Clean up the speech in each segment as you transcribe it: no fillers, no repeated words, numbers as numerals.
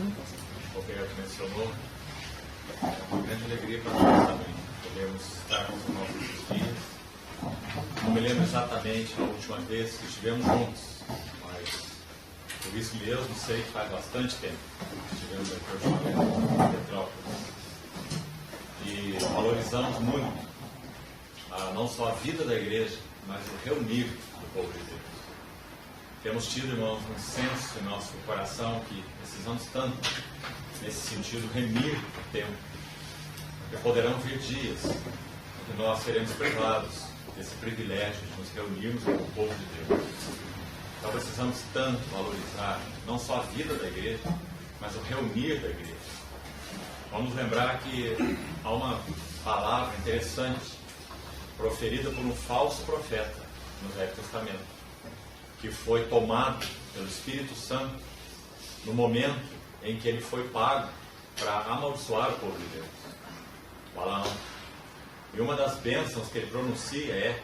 o Roberto mencionou, é uma grande alegria para nós também. Podemos estar com os nossos filhos. Não me lembro exatamente a última vez que estivemos juntos, mas por isso mesmo sei que faz bastante tempo que estivemos aqui em Petrópolis. E valorizamos muito não só a vida da igreja, mas o reunir do povo de Deus. Temos tido, irmãos, um senso em nosso coração que precisamos tanto, nesse sentido, remir o tempo. Porque poderão vir dias em que nós seremos privados desse privilégio de nos reunirmos com o povo de Deus. Então precisamos tanto valorizar não só a vida da igreja, mas o reunir da igreja. Vamos lembrar que há uma palavra interessante proferida por um falso profeta no Velho Testamento, que foi tomado pelo Espírito Santo no momento em que ele foi pago para amaldiçoar o povo de Deus, Balaão. E uma das bênçãos que ele pronuncia é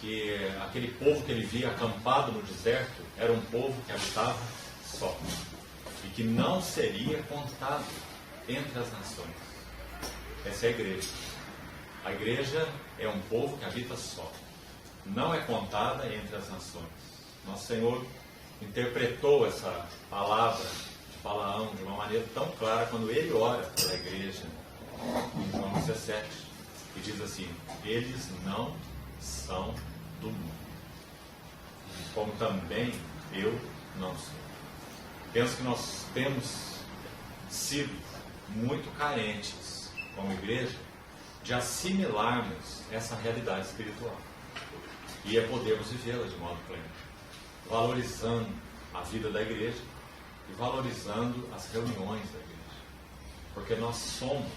que aquele povo que ele via acampado no deserto era um povo que habitava só e que não seria contado entre as nações. Essa é a igreja. A igreja é um povo que habita só, não é contada entre as nações. Nosso Senhor interpretou essa palavra de Balaão de uma maneira tão clara quando ele ora pela igreja em João 17 e diz assim: eles não são do mundo, como também eu não sou. Penso que nós temos sido muito carentes como igreja de assimilarmos essa realidade espiritual e podermos vivê-la de modo pleno, valorizando a vida da igreja e valorizando as reuniões da igreja, porque nós somos,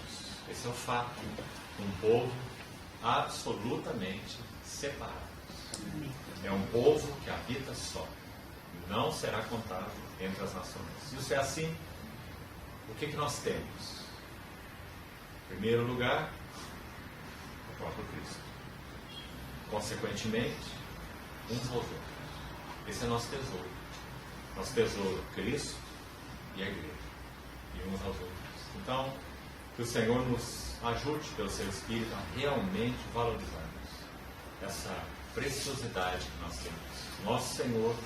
esse é o fato, um povo absolutamente separado. É um povo que habita só, não será contado entre as nações. Se isso é assim, o que nós temos? Em primeiro lugar, o próprio Cristo. Consequentemente, uns aos outros. Esse é nosso tesouro. Nosso tesouro, Cristo e a igreja. E uns aos outros. Então, que o Senhor nos ajude, pelo seu Espírito, a realmente valorizarmos essa preciosidade que nós temos. Nosso Senhor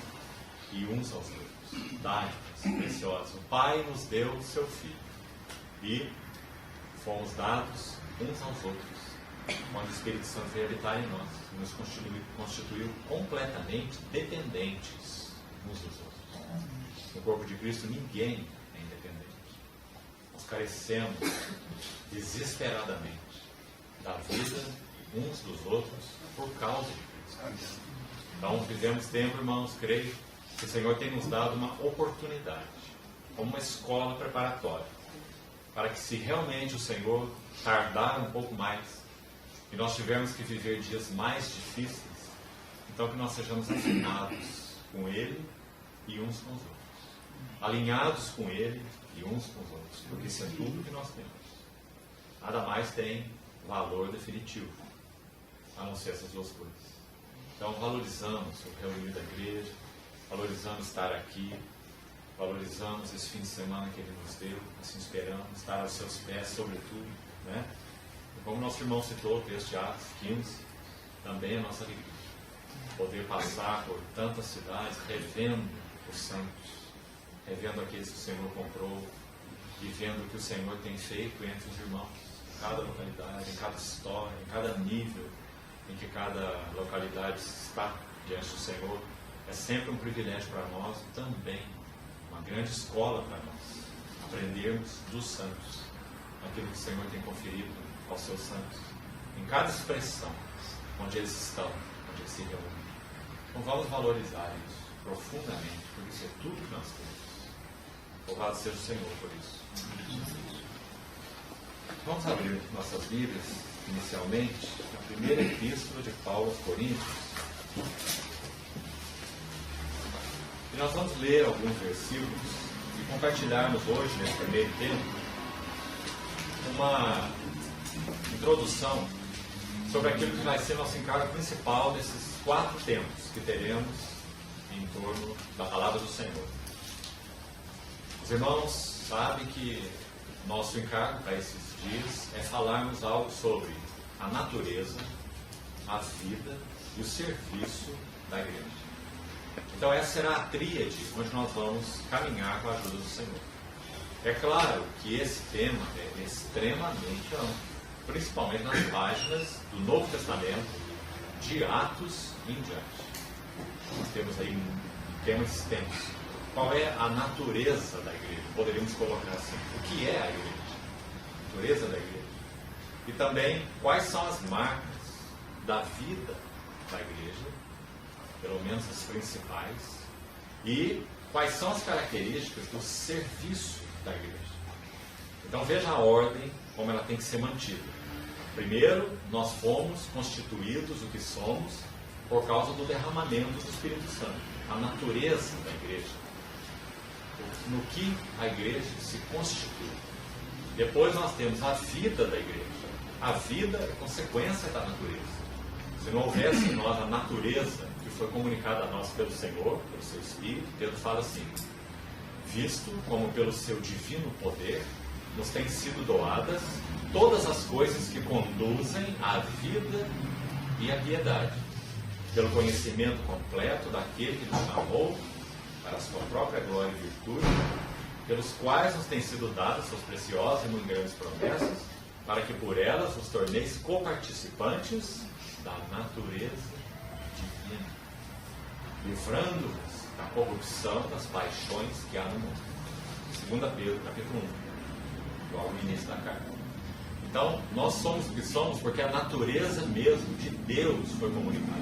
e uns aos outros. Dádivas preciosas. O Pai nos deu o seu Filho. E fomos dados uns aos outros. Quando o Espírito Santo veio habitar em nós, nos constituiu completamente dependentes uns dos outros. No corpo de Cristo, ninguém é independente. Nós carecemos desesperadamente da vida uns dos outros por causa de Cristo. Então, vivemos tempo, irmãos, creio que o Senhor tem nos dado uma oportunidade, como uma escola preparatória, para que, se realmente o Senhor tardar um pouco mais, e nós tivermos que viver dias mais difíceis, então que nós sejamos afinados com Ele e uns com os outros. Alinhados com Ele e uns com os outros. Porque isso é tudo que nós temos. Nada mais tem valor definitivo, a não ser essas duas coisas. Então valorizamos o reunir da igreja, valorizamos estar aqui, valorizamos esse fim de semana que Ele nos deu, assim esperamos, estar aos seus pés, sobretudo, né? Como nosso irmão citou, o texto de Atos 15, também é a nossa alegria. Poder passar por tantas cidades, revendo os santos, revendo aqueles que o Senhor comprou, e vendo o que o Senhor tem feito entre os irmãos, em cada localidade, em cada história, em cada nível em que cada localidade está diante do Senhor. É sempre um privilégio para nós e também uma grande escola para nós, aprendermos dos santos aquilo que o Senhor tem conferido aos seus santos, em cada expressão, onde eles estão, onde eles se reúnem. Então vamos valorizar isso profundamente, porque isso é tudo que nós temos. Louvado seja o Senhor por isso. Vamos abrir nossas Bíblias, inicialmente, na primeira epístola de Paulo aos Coríntios. E nós vamos ler alguns versículos e compartilharmos hoje, nesse primeiro tempo, uma introdução sobre aquilo que vai ser nosso encargo principal nesses 4 tempos que teremos em torno da palavra do Senhor. Os irmãos sabe que nosso encargo para esses dias é falarmos algo sobre a natureza, a vida e o serviço da igreja. Então essa será a tríade onde nós vamos caminhar com a ajuda do Senhor. É claro que esse tema é extremamente amplo, principalmente nas páginas do Novo Testamento, de Atos em diante. Nós temos aí um tema extenso. Qual é a natureza da igreja? Poderíamos colocar assim, o que é a igreja? A natureza da igreja. E também, quais são as marcas da vida da igreja, pelo menos as principais, e quais são as características do serviço da igreja. Então veja a ordem como ela tem que ser mantida. Primeiro, nós fomos constituídos o que somos por causa do derramamento do Espírito Santo. A natureza da igreja, no que a igreja se constitui. Depois nós temos a vida da igreja. A vida é consequência da natureza. Se não houvesse em nós a natureza que foi comunicada a nós pelo Senhor, pelo seu Espírito, Pedro fala assim: visto como pelo seu divino poder nos têm sido doadas todas as coisas que conduzem à vida e à piedade, pelo conhecimento completo daquele que nos chamou para a sua própria glória e virtude, pelos quais nos têm sido dadas suas preciosas e muito grandes promessas, para que por elas nos torneis coparticipantes da natureza divina, livrando-nos da corrupção das paixões que há no mundo. 2 Pedro, capítulo 1, igual ao início da carta. Então, nós somos o que somos porque a natureza mesmo de Deus foi comunicada.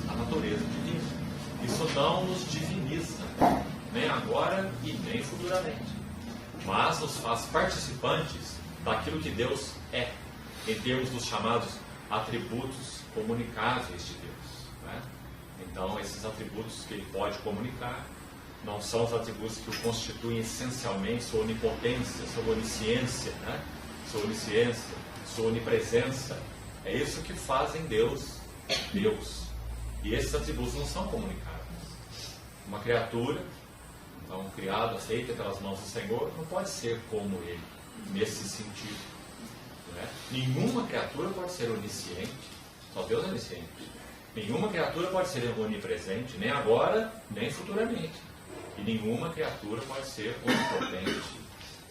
A natureza divina. Isso não nos diviniza, nem agora e nem futuramente, mas nos faz participantes daquilo que Deus é, em termos dos chamados atributos comunicáveis de Deus, né? Então, esses atributos que Ele pode comunicar não são os atributos que o constituem essencialmente sua onipotência, sua onisciência, né? Sua onisciência, sua onipresença. É isso que fazem Deus, Deus. E esses atributos não são comunicados. Uma criatura, então, criada, feita pelas mãos do Senhor, não pode ser como Ele, nesse sentido. Né? Nenhuma criatura pode ser onisciente, só Deus é onisciente. Nenhuma criatura pode ser onipresente, nem agora, nem futuramente. E nenhuma criatura pode ser onipotente.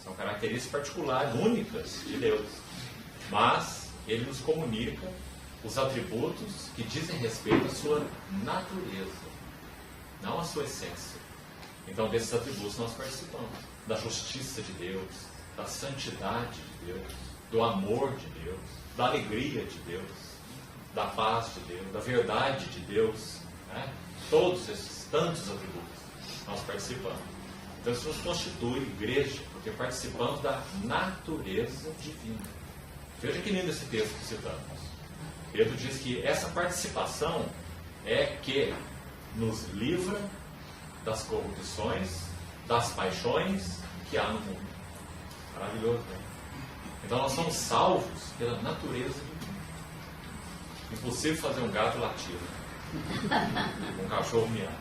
São características particulares, únicas de Deus. Mas Ele nos comunica os atributos que dizem respeito à sua natureza, não à sua essência. Então, desses atributos nós participamos. Da justiça de Deus, da santidade de Deus, do amor de Deus, da alegria de Deus, da paz de Deus, da verdade de Deus, né? Todos esses tantos atributos nós participamos. Então isso nos constitui igreja, porque participamos da natureza divina. Veja que lindo esse texto que citamos. Pedro diz que essa participação é que nos livra das corrupções, das paixões que há no mundo. Maravilhoso, né? Então nós somos salvos pela natureza divina. Impossível fazer um gato latir, um cachorro miar.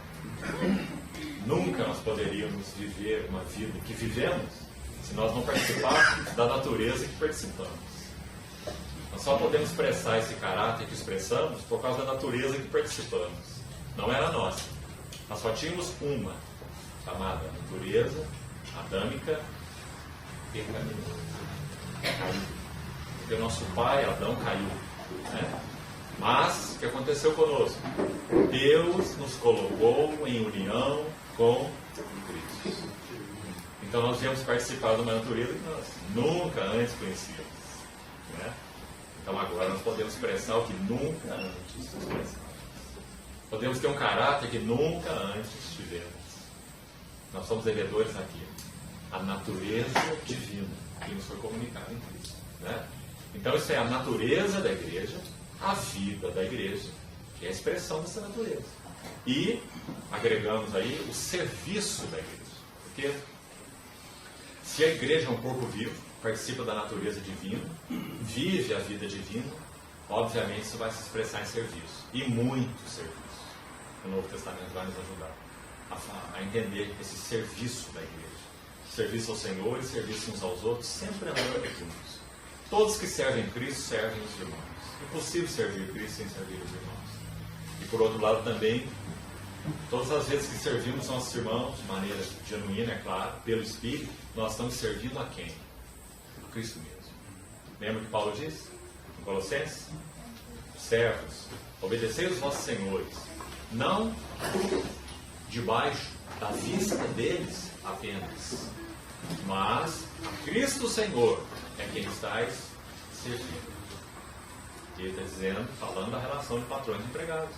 Nunca nós poderíamos viver uma vida que vivemos se nós não participarmos da natureza que participamos. Nós só podemos expressar esse caráter que expressamos por causa da natureza que participamos. Não era nossa. Nós só tínhamos uma, chamada natureza adâmica pecaminosa. Porque o nosso pai, Adão, caiu. Né? Mas, o que aconteceu conosco? Deus nos colocou em união com Cristo. Então nós viemos participar de uma natureza que nós nunca antes conhecíamos. Né? Então agora nós podemos expressar o que nunca antes expressamos. Podemos ter um caráter que nunca antes tivemos. Nós somos devedores daquilo. A natureza divina que nos foi comunicada em Cristo. Né? Então isso é a natureza da igreja, a vida da igreja, que é a expressão dessa natureza. E agregamos aí o serviço da igreja. Porque se a igreja é um corpo vivo, participa da natureza divina, vive a vida divina, obviamente isso vai se expressar em serviço. E muito serviço. O Novo Testamento vai nos ajudar a entender esse serviço da igreja. serviço ao Senhor e serviço uns aos outros, sempre andando juntos. Todos que servem Cristo servem os irmãos. É impossível servir Cristo sem servir os irmãos. E por outro lado também, todas as vezes que servimos nossos irmãos, de maneira genuína, é claro, pelo Espírito, nós estamos servindo a quem? A Cristo mesmo. Lembra o que Paulo diz? Em Colossenses? Servos, obedecei os vossos senhores, não debaixo da vista deles apenas, mas a Cristo Senhor é quem estáis servindo. E ele está dizendo, falando da relação de patrões e empregados,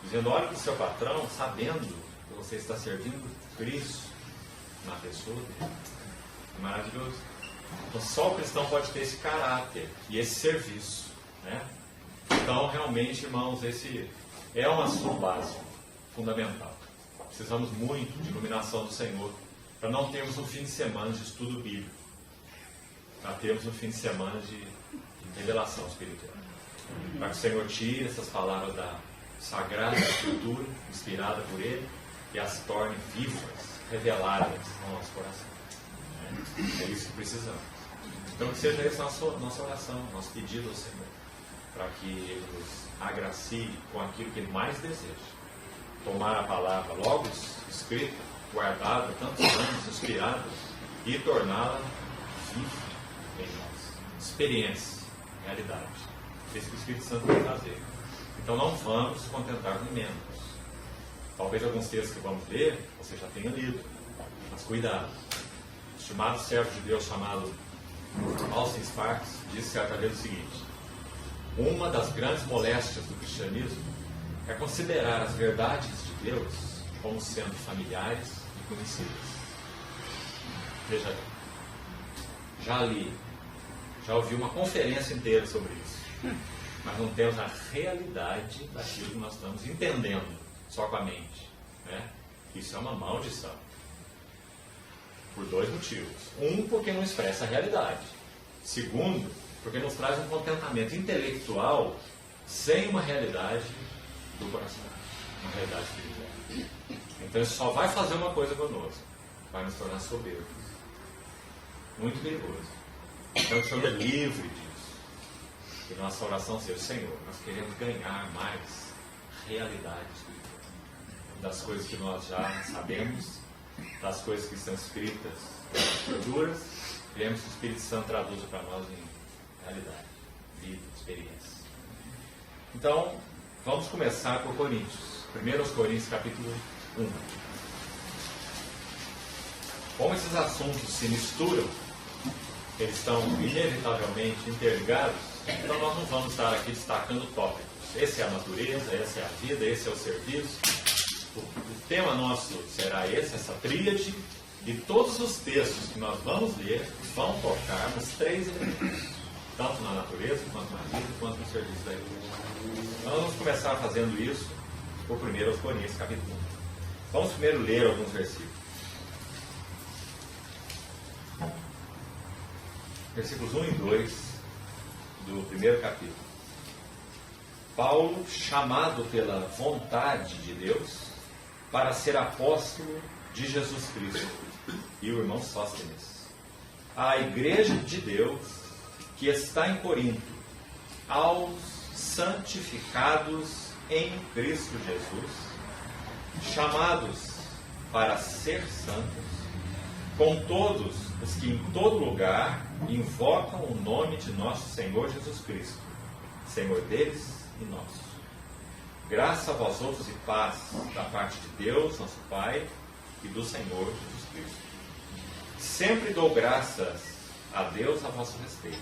dizendo, olhe para o seu patrão, sabendo que você está servindo Cristo na pessoa dele. É maravilhoso. Então só o cristão pode ter esse caráter e esse serviço, né? Então realmente, irmãos, esse é um assunto básico, fundamental. Precisamos muito de iluminação do Senhor para não termos um fim de semana de estudo bíblico, para termos um fim de semana de revelação espiritual, para que o Senhor tire essas palavras da Sagrada Escritura, inspirada por Ele, e as torne vivas, reveladas no nosso coração. É isso que precisamos. Então que seja essa nossa oração, nosso pedido ao Senhor, para que Ele nos agracie com aquilo que Ele mais deseja. Tomar a palavra logo escrita, guardada, tantos anos, inspirada, e torná-la viva em nós. Experiência, realidade. É isso que o Espírito Santo vai fazer. Então não vamos nos contentar com menos. Talvez alguns textos que vamos ler, você já tenha lido, mas cuidado. O estimado servo de Deus chamado Austin Sparks disse certa vez o seguinte: uma das grandes moléstias do cristianismo é considerar as verdades de Deus como sendo familiares e conhecidas. Veja bem, já li, já ouvi uma conferência inteira sobre isso, mas não temos a realidade daquilo que nós estamos entendendo só com a mente, né? Isso é uma maldição, por dois motivos. Um, porque não expressa a realidade. Segundo, porque nos traz um contentamento intelectual sem uma realidade do coração, uma realidade espiritual. Então isso só vai fazer uma coisa conosco: vai nos tornar soberbos. Muito perigoso. Então que o Senhor é livre disso. Que nossa oração seja: Senhor, nós queremos ganhar mais realidade espiritual das coisas que nós já sabemos, das coisas que estão escritas nas Escrituras. Queremos que o Espírito Santo traduza para nós em realidade, vida, experiência. Então, vamos começar por Coríntios. 1 Coríntios, capítulo 1. Como esses assuntos se misturam, eles estão inevitavelmente interligados, então nós não vamos estar aqui destacando tópicos. Essa é a natureza, essa é a vida, esse é o serviço. O tema nosso será essa tríade, e todos os textos que nós vamos ler vão tocar nos três elementos, tanto na natureza, quanto na vida, quanto no serviço da igreja. Então vamos começar fazendo isso por 1 Coríntios, capítulo 1. Vamos primeiro ler alguns versículos. Versículos 1 e 2 do primeiro capítulo. Paulo, chamado pela vontade de Deus para ser apóstolo de Jesus Cristo, e o irmão Sóstenes, à igreja de Deus que está em Corinto, aos santificados em Cristo Jesus, chamados para ser santos, com todos os que em todo lugar invocam o nome de nosso Senhor Jesus Cristo, Senhor deles e nosso. Graça a vós outros e paz da parte de Deus, nosso Pai, e do Senhor Jesus Cristo. Sempre dou graças a Deus a vosso respeito,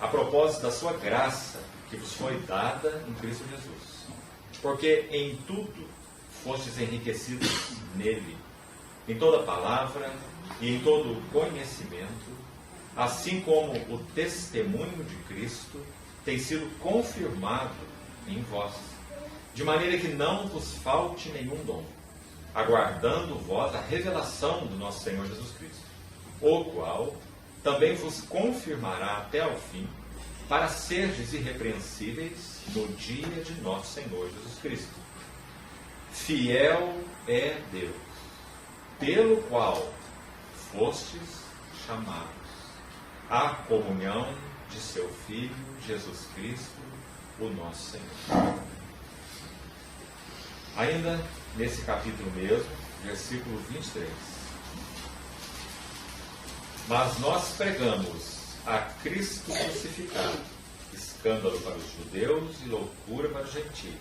a propósito da sua graça que vos foi dada em Cristo Jesus, porque em tudo fostes enriquecidos nele, em toda palavra e em todo conhecimento, assim como o testemunho de Cristo tem sido confirmado em vós, de maneira que não vos falte nenhum dom, aguardando vós a revelação do nosso Senhor Jesus Cristo, o qual também vos confirmará até ao fim, para serdes irrepreensíveis no dia de nosso Senhor Jesus Cristo. Fiel é Deus, pelo qual fostes chamados à comunhão de seu Filho, Jesus Cristo, o nosso Senhor. Ainda nesse capítulo mesmo, versículo 23. Mas nós pregamos a Cristo crucificado, escândalo para os judeus e loucura para os gentios.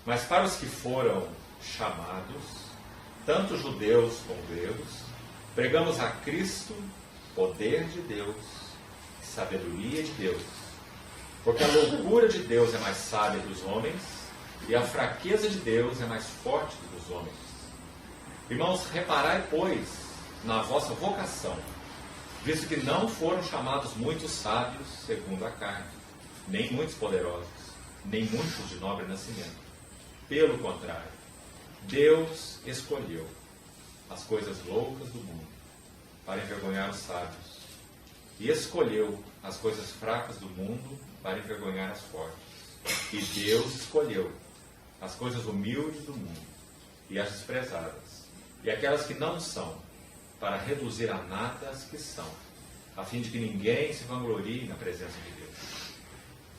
Mas para os que foram chamados, tanto judeus como gregos, pregamos a Cristo, poder de Deus e sabedoria de Deus. Porque a loucura de Deus é mais sábia dos homens e a fraqueza de Deus é mais forte dos homens. Irmãos, reparai, pois, na vossa vocação, visto que não foram chamados muitos sábios segundo a carne, nem muitos poderosos, nem muitos de nobre nascimento. Pelo contrário, Deus escolheu as coisas loucas do mundo para envergonhar os sábios, e escolheu as coisas fracas do mundo para envergonhar as fortes. E Deus escolheu as coisas humildes do mundo e as desprezadas, e aquelas que não são, para reduzir a nada as que são, a fim de que ninguém se vanglorie na presença de Deus.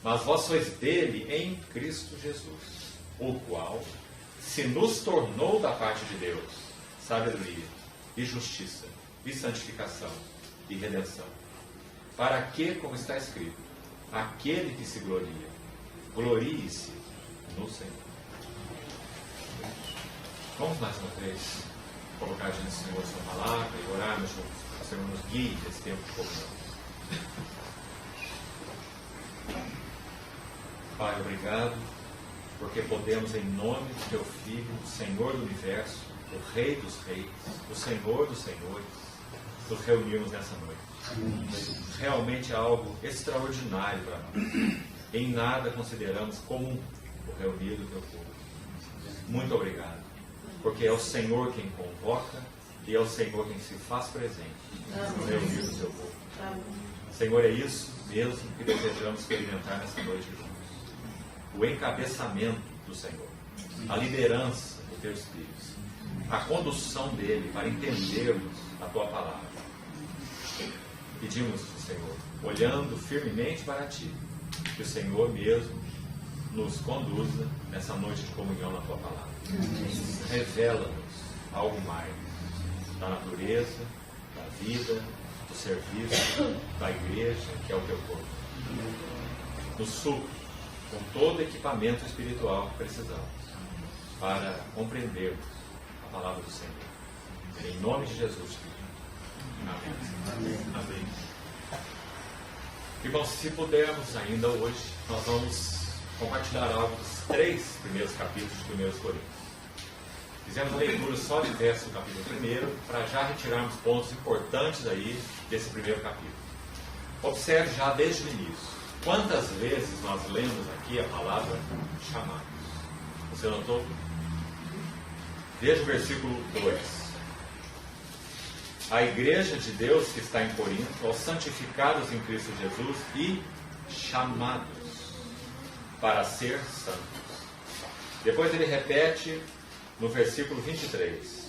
Mas vós sois dele em Cristo Jesus, o qual se nos tornou da parte de Deus sabedoria e justiça e santificação e redenção. Para que, como está escrito, aquele que se gloria, glorie-se no Senhor. Vamos mais uma vez colocar diante do Senhor sua palavra e orarmos juntos, para o Senhor nos guie nesse tempo de comunhão. Pai, obrigado, porque podemos, em nome do Teu Filho, o Senhor do Universo, o Rei dos Reis, o Senhor dos Senhores, nos reunirmos nessa noite. Realmente é algo extraordinário para nós. Em nada consideramos comum o reunir do Teu povo. Muito obrigado, porque é o Senhor quem convoca e é o Senhor quem se faz presente no reunir do Teu povo. Senhor, é isso mesmo que desejamos experimentar nessa noite juntos. O encabeçamento do Senhor, a liderança do Teu Espírito, a condução dele para entendermos a Tua palavra. Pedimos, Senhor, olhando firmemente para Ti, que o Senhor mesmo nos conduza nessa noite de comunhão na Tua palavra. Revela-nos algo mais da natureza, da vida, do serviço, da igreja, que é o Teu corpo. Nos supre com todo o equipamento espiritual que precisamos para compreendermos a palavra do Senhor. Em nome de Jesus. Amém. Amém. Irmãos, se pudermos ainda hoje, nós vamos compartilhar algo dos 3 primeiros capítulos de 1 Coríntios. Fizemos a leitura só de verso do capítulo 1, para já retirarmos pontos importantes aí desse primeiro capítulo. Observe já desde o início. Quantas vezes nós lemos aqui a palavra chamados? Você notou? Veja o versículo 2. A igreja de Deus que está em Corinto, aos santificados em Cristo Jesus e chamados para ser santos. Depois ele repete no versículo 23.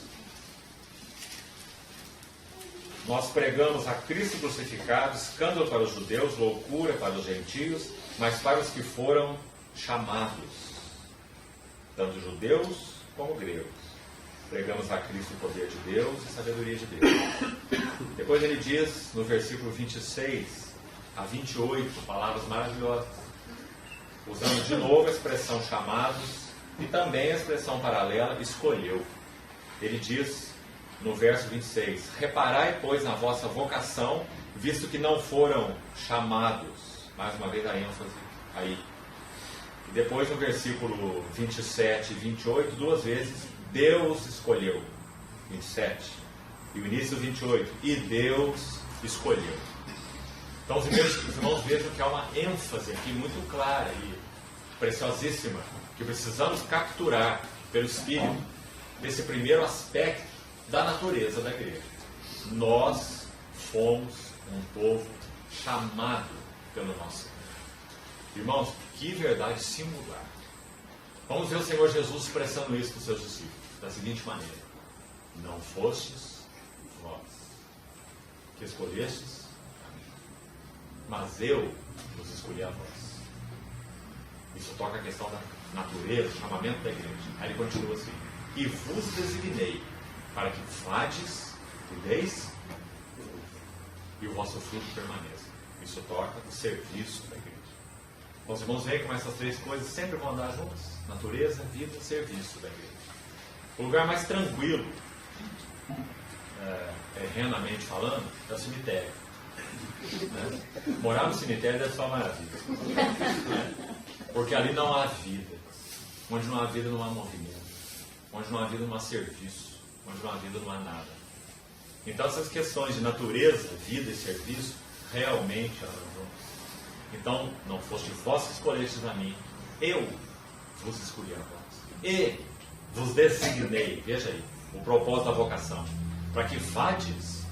Nós pregamos a Cristo crucificado, escândalo para os judeus, loucura para os gentios, mas para os que foram chamados, tanto judeus como gregos. Pregamos a Cristo o poder de Deus e sabedoria de Deus. Depois ele diz, no versículo 26 a 28, palavras maravilhosas, usando de novo a expressão chamados e também a expressão paralela escolheu. Ele diz, no verso 26, reparai, pois, na vossa vocação, visto que não foram chamados. Mais uma vez a ênfase aí. E depois no versículo 27 e 28, 2 vezes, Deus escolheu. 27. E o início do 28, e Deus escolheu. Então os irmãos vejam que há uma ênfase aqui muito clara e preciosíssima, que precisamos capturar pelo Espírito, desse primeiro aspecto da natureza da igreja. Nós fomos um povo chamado pelo nosso Senhor. Irmãos, que verdade singular. Vamos ver o Senhor Jesus expressando isso para os seus discípulos, da seguinte maneira: não fostes vós que escolhestes a mim, mas eu vos escolhi a vós. Isso toca a questão da natureza, o chamamento da igreja. Aí ele continua assim: e vos designei para que vades e deis e o vosso fruto permaneça. Isso toca o serviço da igreja. Então, os irmãos veem como essas três coisas sempre vão andar juntas: natureza, vida e serviço da igreja. O lugar mais tranquilo, terrenamente falando, é o cemitério. Morar no cemitério deve ser uma maravilha. Porque ali não há vida. Onde não há vida não há movimento. Onde não há vida não há serviço. Onde não há vida não há nada. Então essas questões de natureza, vida e serviço realmente andam juntas. Então, não foste vós que escolhestes a mim, eu vos escolhi a vós. E vos designei, veja aí, o propósito da vocação, para que vades,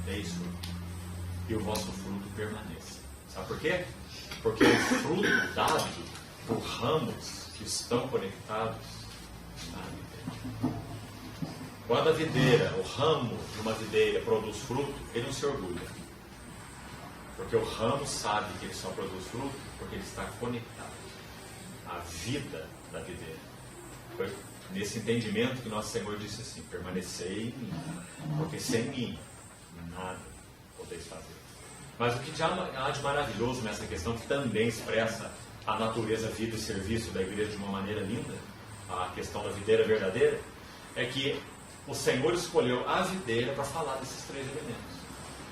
deis fruto, e o vosso fruto permaneça. Sabe por quê? Porque o fruto dado por ramos que estão conectados na videira. Quando a videira, o ramo de uma videira produz fruto, ele não se orgulha. Porque o ramo sabe que ele só produz fruto porque ele está conectado à vida da videira. Foi nesse entendimento que nosso Senhor disse assim: permanecei em mim, porque sem mim nada podeis fazer. Mas o que há de maravilhoso nessa questão, que também expressa a natureza, vida e serviço da igreja de uma maneira linda, a questão da videira verdadeira, é que o Senhor escolheu a videira para falar desses três elementos.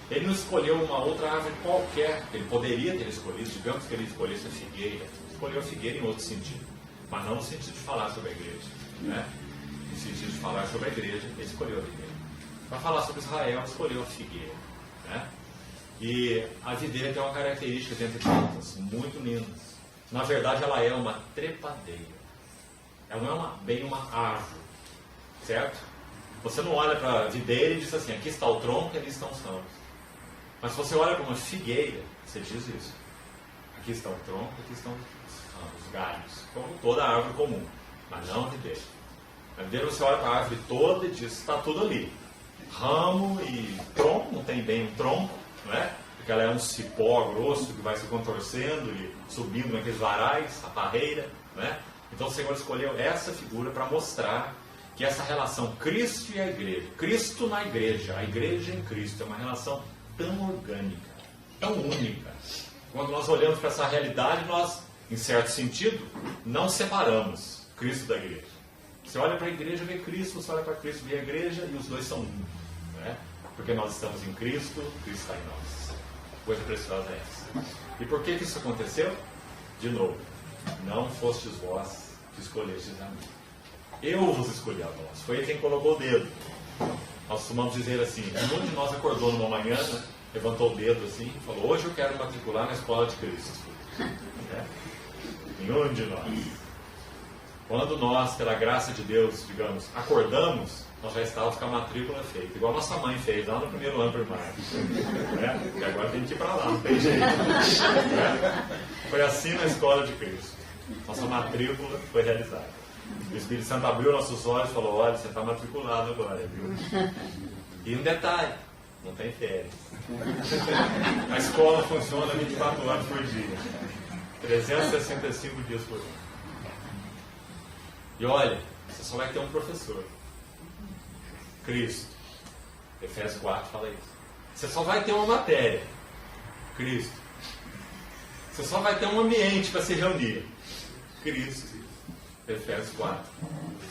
Ele não escolheu uma outra árvore qualquer, ele poderia ter escolhido, digamos que ele escolhesse a figueira. Escolheu a figueira em outro sentido, mas não no sentido de falar sobre a igreja. No sentido de falar sobre a igreja, ele escolheu a videira. Para falar sobre Israel, escolheu a figueira. E a videira tem uma característica, dentre tantas, muito lindas. Na verdade, ela é uma trepadeira. Ela não é bem uma árvore, certo? Você não olha para a videira e diz assim: aqui está o tronco e ali estão os ramos. Mas se você olha para uma figueira, você diz isso: aqui está o tronco, aqui estão os galhos, como toda árvore comum, mas não a videira. Na videira você olha para a árvore toda e diz: está tudo ali. Ramo e tronco, não tem bem um tronco, não é? Porque ela é um cipó grosso que vai se contorcendo e subindo naqueles varais, a parreira, não é? Então o Senhor escolheu essa figura para mostrar que essa relação Cristo e a igreja, Cristo na igreja, a igreja em Cristo, é uma relação tão orgânica, tão única. Quando nós olhamos para essa realidade, nós, em certo sentido, não separamos Cristo da igreja. Você olha para a igreja, vê Cristo, você olha para Cristo, vê a igreja, e os dois são um. Não é? Porque nós estamos em Cristo, Cristo está em nós. Coisa preciosa é essa. E por que isso aconteceu? De novo, não fostes vós que escolhestes a mim. Eu vos escolhi a vós. Foi ele quem colocou o dedo. Nós costumamos dizer assim: nenhum de nós acordou numa manhã, levantou o dedo assim e falou: hoje eu quero matricular na escola de Cristo. Nenhum de nós. Quando nós, pela graça de Deus, digamos, acordamos, nós já estávamos com a matrícula feita, igual a nossa mãe fez lá no primeiro ano primário. E agora tem que ir para lá, não tem jeito. Foi assim na escola de Cristo. Nossa matrícula foi realizada. O Espírito Santo abriu nossos olhos e falou: olha, você está matriculado agora, viu? E um detalhe: não tem férias. A escola funciona 24 horas por dia, 365 dias por ano. E olha, você só vai ter um professor, Cristo. Efésios 4 fala isso. Você só vai ter uma matéria, Cristo. Você só vai ter um ambiente para se reunir, Cristo. Efésios 4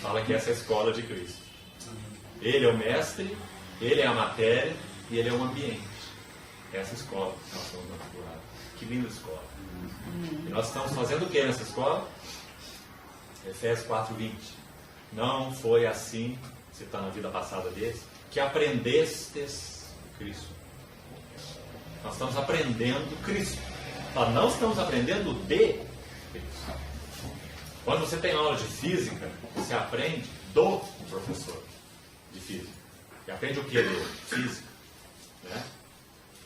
fala que essa é a escola de Cristo. Ele é o mestre, ele é a matéria e ele é o ambiente. Essa escola que nós estamos matriculados. Que linda escola. E nós estamos fazendo o que nessa escola? Efésios 4:20. Não foi assim, citando a vida passada deles, que aprendestes Cristo. Nós estamos aprendendo Cristo. Nós não estamos aprendendo de Cristo. Quando você tem aula de física, você aprende do professor de física. E aprende o que dele? Física. Né?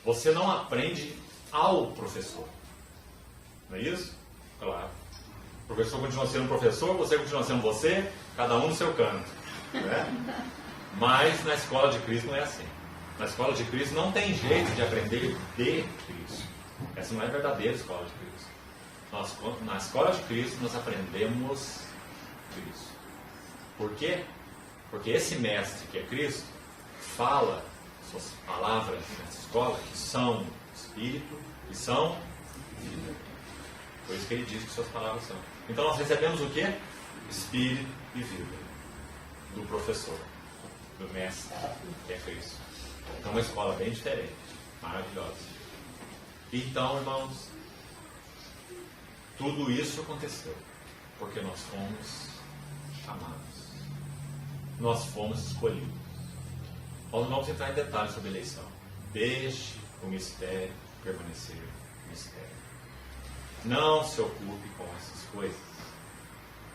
Você não aprende ao professor. Não é isso? Claro. O professor continua sendo professor, você continua sendo você, cada um no seu canto. Né? Mas na escola de Cristo não é assim. Na escola de Cristo não tem jeito de aprender de Cristo. Essa não é a verdadeira escola de Cristo. Na escola de Cristo nós aprendemos Cristo. Por quê? Porque esse mestre que é Cristo fala suas palavras nessa escola que são Espírito e são vida. Por isso que ele diz que suas palavras são. Então nós recebemos o quê? Espírito e vida do professor, do mestre que é Cristo. Então é uma escola bem diferente, maravilhosa. Então, irmãos, tudo isso aconteceu porque nós fomos chamados, nós fomos escolhidos. Nós não vamos entrar em detalhes sobre a eleição. Deixe o mistério permanecer mistério. Não se ocupe com essas coisas.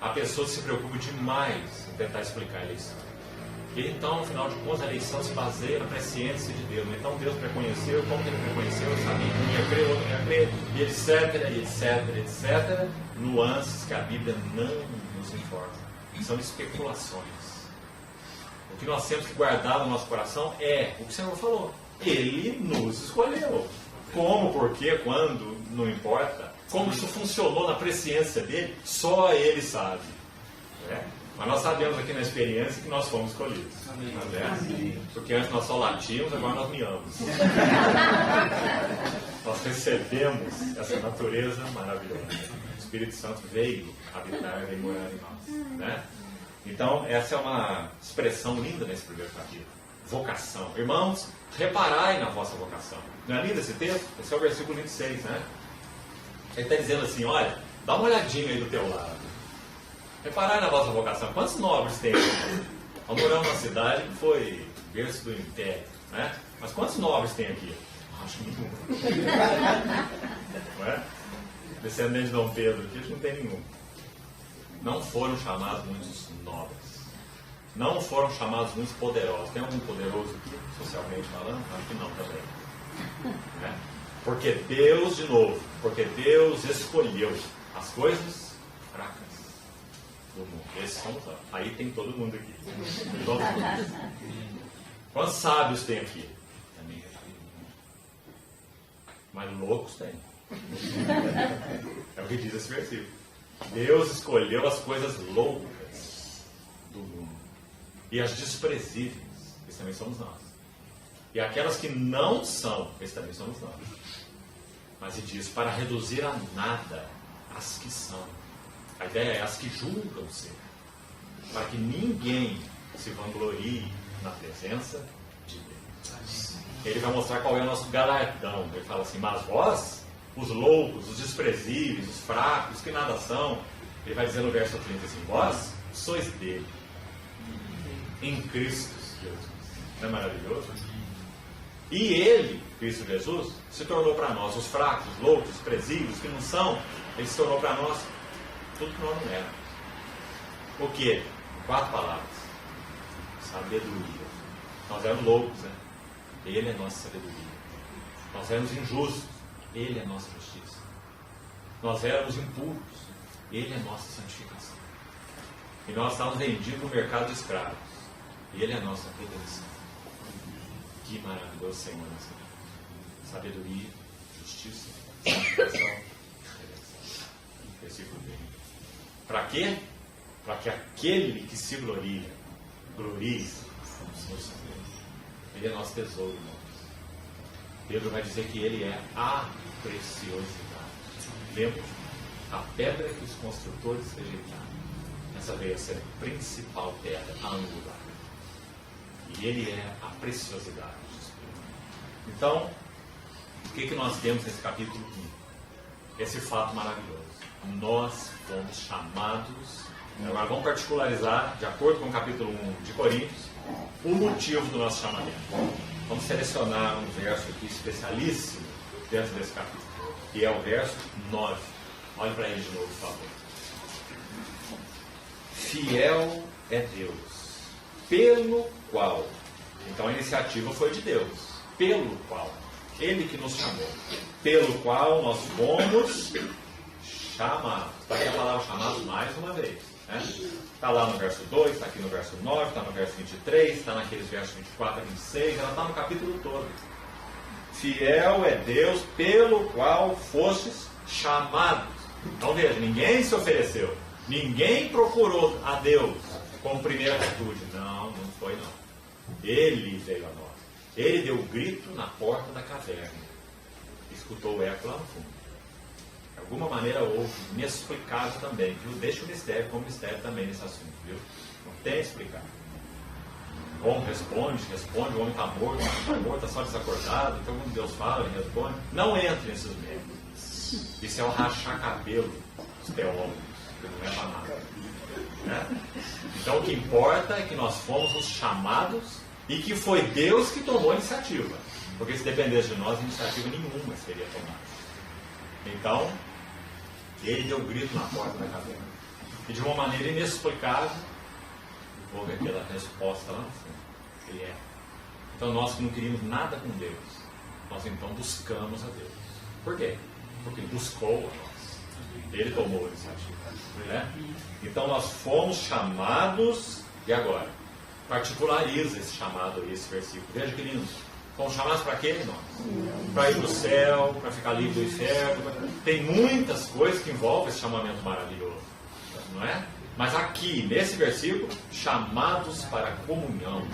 A pessoa se preocupa demais em tentar explicar a eleição. E então, afinal de contas, a eleição se baseia na presciência de Deus. Então Deus preconheceu, como que ele preconheceu, eu sabia que um ia crer, outro não ia crer, e etc. Nuances que a Bíblia não nos informa. São especulações. O que nós temos que guardar no nosso coração é o que o Senhor falou. Ele nos escolheu. Como, por quê, quando, não importa. Como isso funcionou na presciência dele, só ele sabe. Né? Mas nós sabemos aqui na experiência que nós fomos escolhidos. Amém? Porque antes nós só latíamos, agora nós miamos. Nós recebemos essa natureza maravilhosa. O Espírito Santo veio habitar e morar em nós. Né? Então, essa é uma expressão linda nesse primeiro capítulo. Vocação. Irmãos, reparai na vossa vocação. Não é lindo esse texto? Esse é o versículo 26, né? Ele está dizendo assim, olha, dá uma olhadinha aí do teu lado. Reparai na vossa vocação. Quantos nobres tem aqui? Nós moramos numa cidade que foi berço do Império, né? Mas quantos nobres tem aqui? Acho que nenhum. Não é? Descendente de Dom Pedro aqui, acho que não tem nenhum. Não foram chamados muitos nobres. Não foram chamados muitos poderosos. Tem algum poderoso aqui, socialmente falando? Acho que não também. Né? Porque Deus, de novo, porque Deus escolheu as coisas fracas do mundo. Esses somos nós. Aí tem todo mundo aqui. Quantos sábios tem aqui? Mas loucos tem. É o que diz esse versículo. Deus escolheu as coisas loucas do mundo. E as desprezíveis. Esses também somos nós. E aquelas que não são, esses também somos nós. Mas ele diz, para reduzir a nada as que são. A ideia é as que julgam ser. Para que ninguém se vanglorie na presença de Deus. Ele vai mostrar qual é o nosso galardão. Ele fala assim, mas vós, os loucos, os desprezíveis, os fracos, que nada são. Ele vai dizer no verso 30 assim, vós sois dele. Em Cristo Jesus. Não é maravilhoso? E ele, Cristo Jesus, se tornou para nós, os fracos, os loucos, os desprezíveis, que não são, ele se tornou para nós tudo que nós não éramos. O quê? 4 palavras. Sabedoria. Nós éramos loucos, né? Ele é nossa sabedoria. Nós éramos injustos. Ele é nossa justiça. Nós éramos impuros. Ele é nossa santificação. E nós estávamos vendidos no mercado de escravos. Ele é nossa redenção. Que maravilhoso Senhor. Sabedoria, justiça, santificação, redenção. Versículo 20. Para quê? Para que aquele que se glorie no Senhor. Ele é nosso tesouro, irmãos. Pedro vai dizer que ele é a preciosidade. Lembra? A pedra que os construtores rejeitaram. Essa veio a ser a principal pedra, a angular. E ele é a preciosidade de Espírito. Então, o que nós temos nesse capítulo 1? Esse fato maravilhoso. Nós fomos chamados. Agora vamos particularizar, de acordo com o capítulo 1 de Coríntios, o motivo do nosso chamamento. Vamos selecionar um verso aqui especialíssimo dentro desse capítulo, que é o verso 9. Olhe para ele de novo, por favor. Fiel é Deus, pelo qual, então a iniciativa foi de Deus, pelo qual, Ele que nos chamou, pelo qual nós fomos chamados. Está aqui a palavra chamados mais uma vez. Está lá no verso 2, está aqui no verso 9, está no verso 23, está naqueles versos 24 a 26, ela está no capítulo todo. Fiel é Deus pelo qual fostes chamados. Então veja, ninguém se ofereceu, ninguém procurou a Deus como primeira atitude. Não foi não. Ele veio a nós. Ele deu o grito na porta da caverna. Escutou o eco lá no fundo. De alguma maneira houve, inexplicável também, viu? Deixa o mistério como mistério também nesse assunto, viu? Não tem explicar. O homem responde, o homem está morto, está só desacordado, então quando Deus fala, ele responde. Não entre nesses méritos. Isso é o rachar cabelo dos teólogos, que não é para nada. Né? Então o que importa é que nós fomos os chamados e que foi Deus que tomou a iniciativa. Porque se dependesse de nós, iniciativa nenhuma seria tomada. Então, ele deu um grito na porta da caverna. E de uma maneira inexplicável, houve aquela resposta lá no fundo. Ele é. Então nós que não queríamos nada com Deus, nós então buscamos a Deus. Por quê? Porque Ele buscou a nós. Ele tomou a iniciativa. Né? Então nós fomos chamados, e agora? Particulariza esse chamado aí, esse versículo. Veja que lindo. Fomos chamados para quê? Nós? Para ir para o céu, para ficar livre do inferno. Tem muitas coisas que envolvem esse chamamento maravilhoso. Não é? Mas aqui, nesse versículo, chamados para a comunhão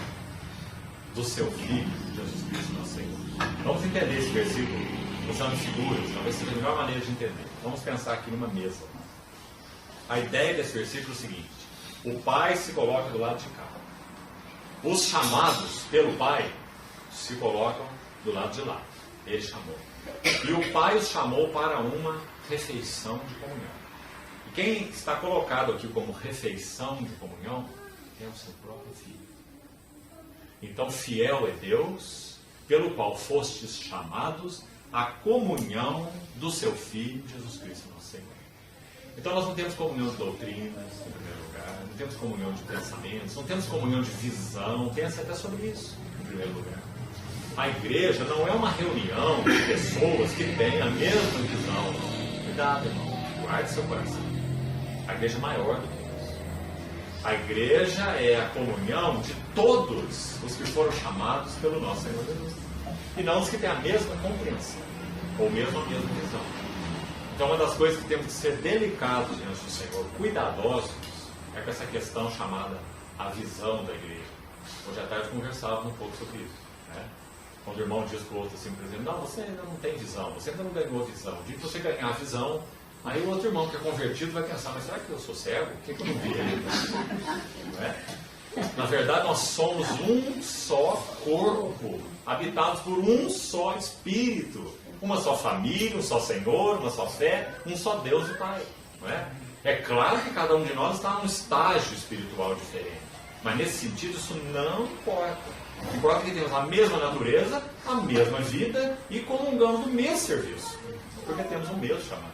do seu Filho, Jesus Cristo, nosso Senhor. Vamos entender esse versículo usando figuras, talvez seja a melhor maneira de entender. Vamos pensar aqui numa mesa. A ideia desse versículo é o seguinte: o Pai se coloca do lado de cá. Os chamados pelo Pai se colocam do lado de lá. Ele chamou. E o Pai os chamou para uma refeição de comunhão. E quem está colocado aqui como refeição de comunhão é o seu próprio Filho. Então, fiel é Deus, pelo qual fostes chamados à comunhão do seu Filho, Jesus Cristo, nosso Senhor. Então, nós não temos comunhão de doutrinas, em primeiro lugar, não temos comunhão de pensamentos, não temos comunhão de visão, pensa até sobre isso, em primeiro lugar. A igreja não é uma reunião de pessoas que têm a mesma visão. Cuidado, irmão, guarde seu coração. A igreja é maior do que isso. A igreja é a comunhão de todos os que foram chamados pelo nosso Senhor Jesus. E não os que têm a mesma compreensão, ou mesmo a mesma visão. Então, uma das coisas que temos que ser delicados diante do Senhor, cuidadosos, é com essa questão chamada a visão da igreja. Hoje à tarde conversávamos um pouco sobre isso. Né? Quando o irmão diz para o outro assim, por exemplo, não, você ainda não tem visão, você ainda não ganhou visão. O dia que você ganhar a visão, aí o outro irmão que é convertido vai pensar, mas será que eu sou cego? O que eu não vi ainda? Não é? Na verdade, nós somos um só corpo, habitados por um só Espírito, uma só família, um só Senhor, uma só fé, um só Deus e Pai. Não é? É claro que cada um de nós está num estágio espiritual diferente, mas nesse sentido isso não importa. Importa que temos a mesma natureza, a mesma vida e comungamos do mesmo serviço, porque temos o mesmo chamado.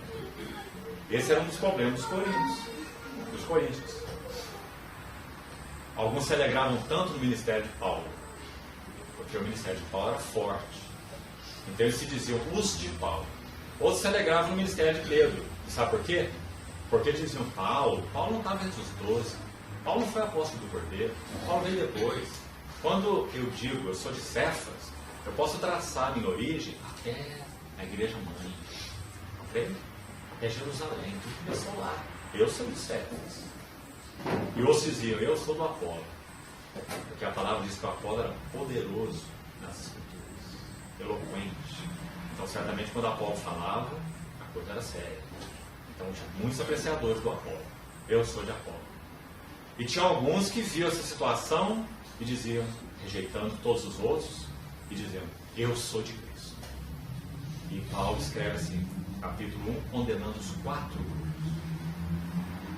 Esse era um dos problemas dos coríntios. Alguns se alegravam tanto no ministério de Paulo, porque o ministério de Paulo era forte. Então eles se diziam os de Paulo. Outros se alegravam no ministério de Pedro. E sabe por quê? Porque eles diziam, Paulo não estava entre os 12. Paulo não foi apóstolo do Cordeiro. Paulo veio depois. Quando eu digo, eu sou de Cefas, eu posso traçar minha origem até a igreja mãe. Ok? Até Jerusalém. Tudo começou lá. Eu sou de Cefas. E outros diziam, eu sou do Apolo. Porque a palavra diz que o Apolo era poderoso nas escrituras, eloquente. Então, certamente, quando Apolo falava, a coisa era séria. Então, tinha muitos apreciadores do Apolo. Eu sou de Apolo. E tinha alguns que viam essa situação e diziam, rejeitando todos os outros, e diziam, eu sou de Cristo. E Paulo escreve assim, capítulo 1, condenando os 4 grupos.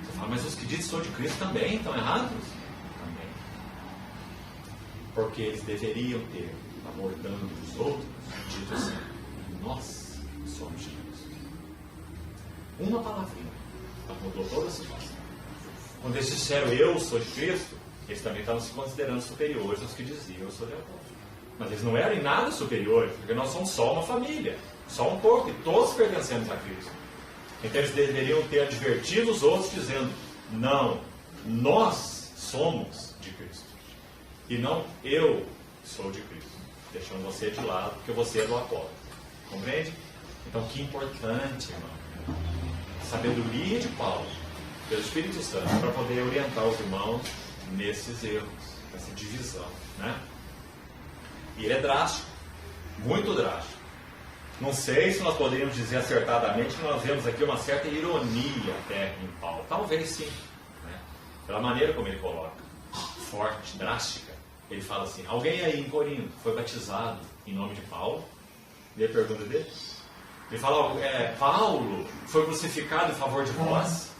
Você fala, mas os que dizem sou de Cristo também estão errados? Também. Porque eles deveriam ter, abordando os outros, dito assim, nós somos de Cristo. Uma palavrinha mudou toda a situação. Quando eles disseram eu sou de Cristo, eles também estavam se considerando superiores aos que diziam eu sou de Apolo. Mas eles não eram em nada superiores, porque nós somos só uma família, só um corpo, e todos pertencemos a Cristo. Então eles deveriam ter advertido os outros, dizendo, não, nós somos de Cristo. E não eu sou de Cristo. Deixando você de lado, porque você é do Apolo. Compreende? Então, que importante, irmão. A sabedoria de Paulo, pelo Espírito Santo, para poder orientar os irmãos nesses erros, nessa divisão, né? E ele é drástico, muito drástico. Não sei se nós poderíamos dizer acertadamente que nós vemos aqui uma certa ironia até em Paulo. Talvez sim, né? Pela maneira como ele coloca, forte, drástica. Ele fala assim: alguém aí em Corinto foi batizado em nome de Paulo? E a pergunta dele? Ele fala: Paulo foi crucificado em favor de vós?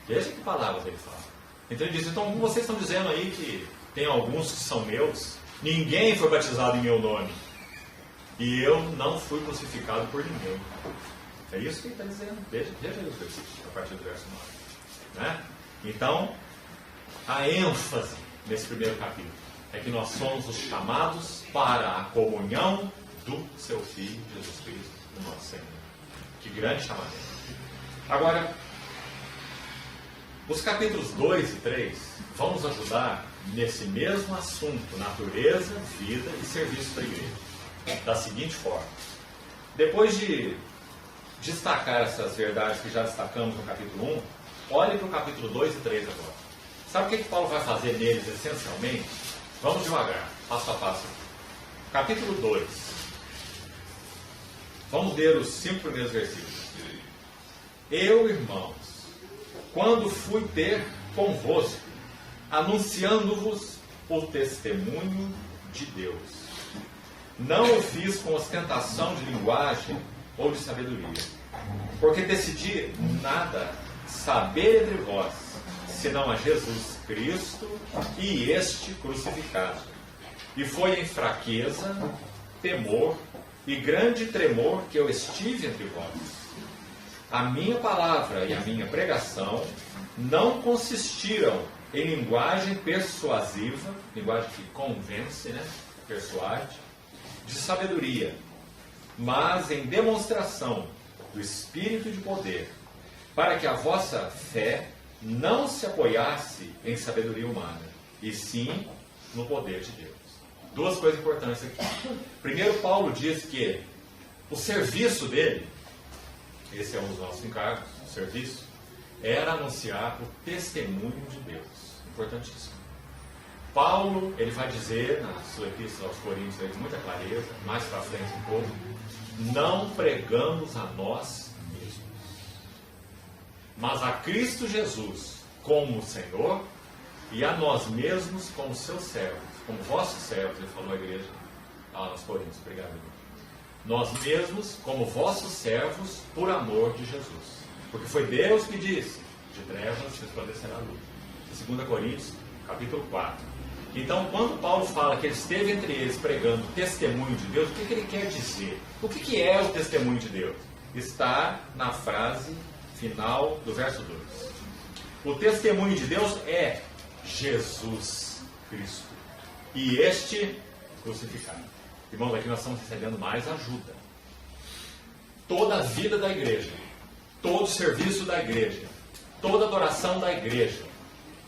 Veja que palavras ele fala. Então ele diz: então como vocês estão dizendo aí que tem alguns que são meus, ninguém foi batizado em meu nome. E eu não fui crucificado por ninguém. É isso que ele está dizendo. Veja aí os versículos, a partir do verso 9. Né? Então, a ênfase nesse primeiro capítulo é que nós somos os chamados para a comunhão do seu Filho, Jesus Cristo, o nosso Senhor. Que grande chamamento. Agora, os capítulos 2 e 3 vão nos ajudar nesse mesmo assunto, natureza, vida e serviço da igreja. Da seguinte forma: depois de destacar essas verdades que já destacamos no capítulo 1, olhe para o capítulo 2 e 3 agora. Sabe o que Paulo vai fazer neles essencialmente? Vamos devagar, passo a passo. Capítulo 2. Vamos ler os 5 primeiros versículos. Eu, irmãos, quando fui ter convosco, anunciando-vos o testemunho de Deus, não o fiz com ostentação de linguagem ou de sabedoria, porque decidi nada saber entre vós, senão a Jesus Cristo e este crucificado. E foi em fraqueza, temor e grande tremor que eu estive entre vós. A minha palavra e a minha pregação não consistiram em linguagem persuasiva, linguagem que convence, né? Persuade, de sabedoria, mas em demonstração do Espírito de poder, para que a vossa fé não se apoiasse em sabedoria humana, e sim no poder de Deus. Duas coisas importantes aqui. Primeiro, Paulo diz que o serviço dele, esse é um dos nossos encargos, o serviço, era anunciar o testemunho de Deus. Importantíssimo. Paulo, ele vai dizer na sua epístola aos Coríntios com muita clareza, mais para frente um pouco: não pregamos a nós mesmos, mas a Cristo Jesus como Senhor e a nós mesmos como seus servos, como vossos servos. Ele falou à igreja aos Coríntios, obrigado, irmão. Nós mesmos como vossos servos por amor de Jesus, porque foi Deus que disse: de trevas resplandecerá a luz. 2 Coríntios capítulo 4. Então, quando Paulo fala que ele esteve entre eles pregando o testemunho de Deus, o que ele quer dizer? O que é o testemunho de Deus? Está na frase final do verso 2. O testemunho de Deus é Jesus Cristo e este crucificado. Irmãos, aqui nós estamos recebendo mais ajuda. Toda a vida da igreja, todo o serviço da igreja, toda a adoração da igreja.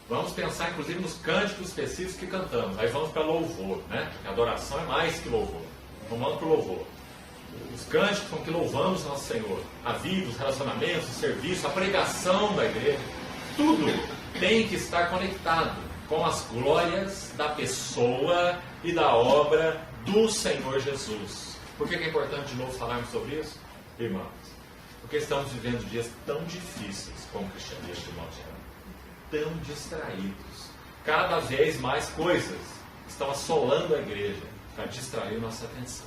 Vamos pensar, inclusive, nos cânticos específicos que cantamos. Aí vamos para louvor, né? Porque a adoração é mais que louvor. Vamos para o louvor. Os cânticos com que louvamos nosso Senhor. A vida, os relacionamentos, o serviço, a pregação da igreja. Tudo tem que estar conectado com as glórias da pessoa e da obra do Senhor Jesus. Por que é importante de novo falarmos sobre isso? Irmãos, porque estamos vivendo dias tão difíceis como o cristianismo de modo geral. Tão distraídos. Cada vez mais coisas estão assolando a igreja para distrair nossa atenção.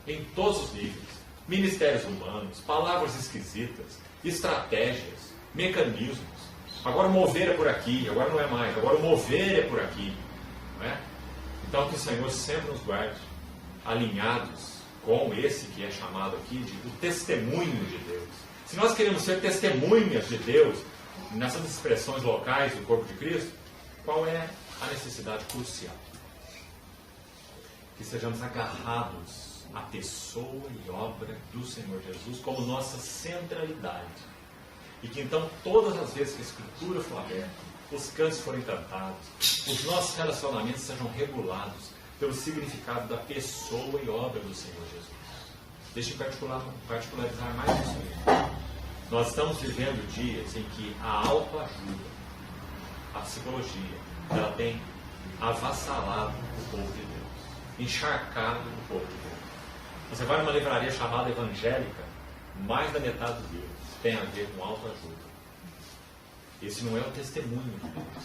Em todos os níveis. Ministérios humanos, palavras esquisitas, estratégias, mecanismos. Agora o mover é por aqui, agora não é mais. Agora o mover é por aqui. Não é? Então que o Senhor sempre nos guarde alinhados com esse que é chamado aqui de o testemunho de Deus. Se nós queremos ser testemunhas de Deus nessas expressões locais do corpo de Cristo, qual é a necessidade crucial? Que sejamos agarrados à pessoa e obra do Senhor Jesus como nossa centralidade. E que então, todas as vezes que a Escritura for aberta, os cânceres forem tratados, os nossos relacionamentos sejam regulados pelo significado da pessoa e obra do Senhor Jesus. Deixa eu particularizar mais isso aí. Nós estamos vivendo dias em que a autoajuda, a psicologia, ela tem avassalado o povo de Deus, encharcado o povo de Deus. Você vai numa livraria chamada evangélica, mais da metade dos livros tem a ver com autoajuda. Esse não é o testemunho de Deus.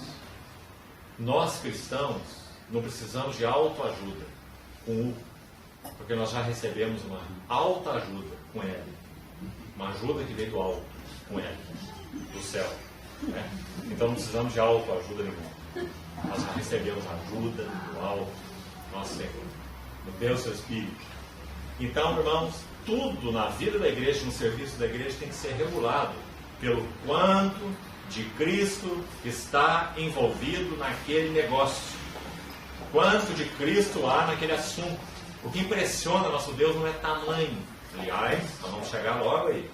Nós cristãos não precisamos de autoajuda com U, porque nós já recebemos uma autoajuda com L, uma ajuda que veio do alto com L, do céu, né? Então não precisamos de autoajuda nenhuma. Nós já recebemos ajuda do alto, nosso Senhor, do Deus seu Espírito. Então, irmãos, tudo na vida da igreja, no serviço da igreja, tem que ser regulado pelo quanto de Cristo está envolvido naquele negócio. Quanto de Cristo há naquele assunto. O que impressiona nosso Deus não é tamanho. Aliás, nós vamos chegar logo aí.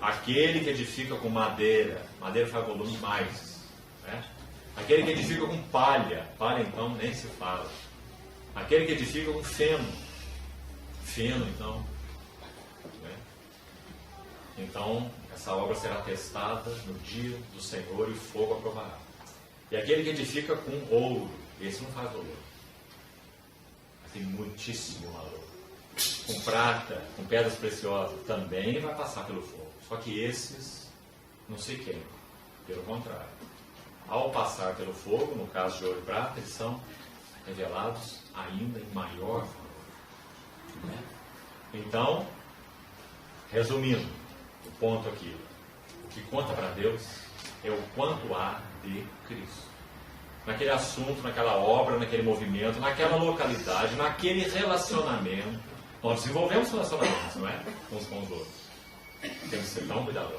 Aquele que edifica com madeira, madeira faz volume mais, né? Aquele que edifica com palha, palha então nem se fala. Aquele que edifica com feno, feno então, né? Então essa obra será testada no dia do Senhor e o fogo aprovará. E aquele que edifica com ouro, esse não faz valor, tem muitíssimo valor. Com prata, com pedras preciosas, também vai passar pelo fogo. Só que esses não se queimam, pelo contrário. Ao passar pelo fogo, no caso de ouro e prata, eles são revelados ainda em maior valor. Então, resumindo, o ponto aqui, o que conta para Deus é o quanto há de Cristo. Naquele assunto, naquela obra, naquele movimento, naquela localidade, naquele relacionamento. Nós desenvolvemos relacionamentos, não é? Uns com os outros. Temos que ser tão cuidadosos.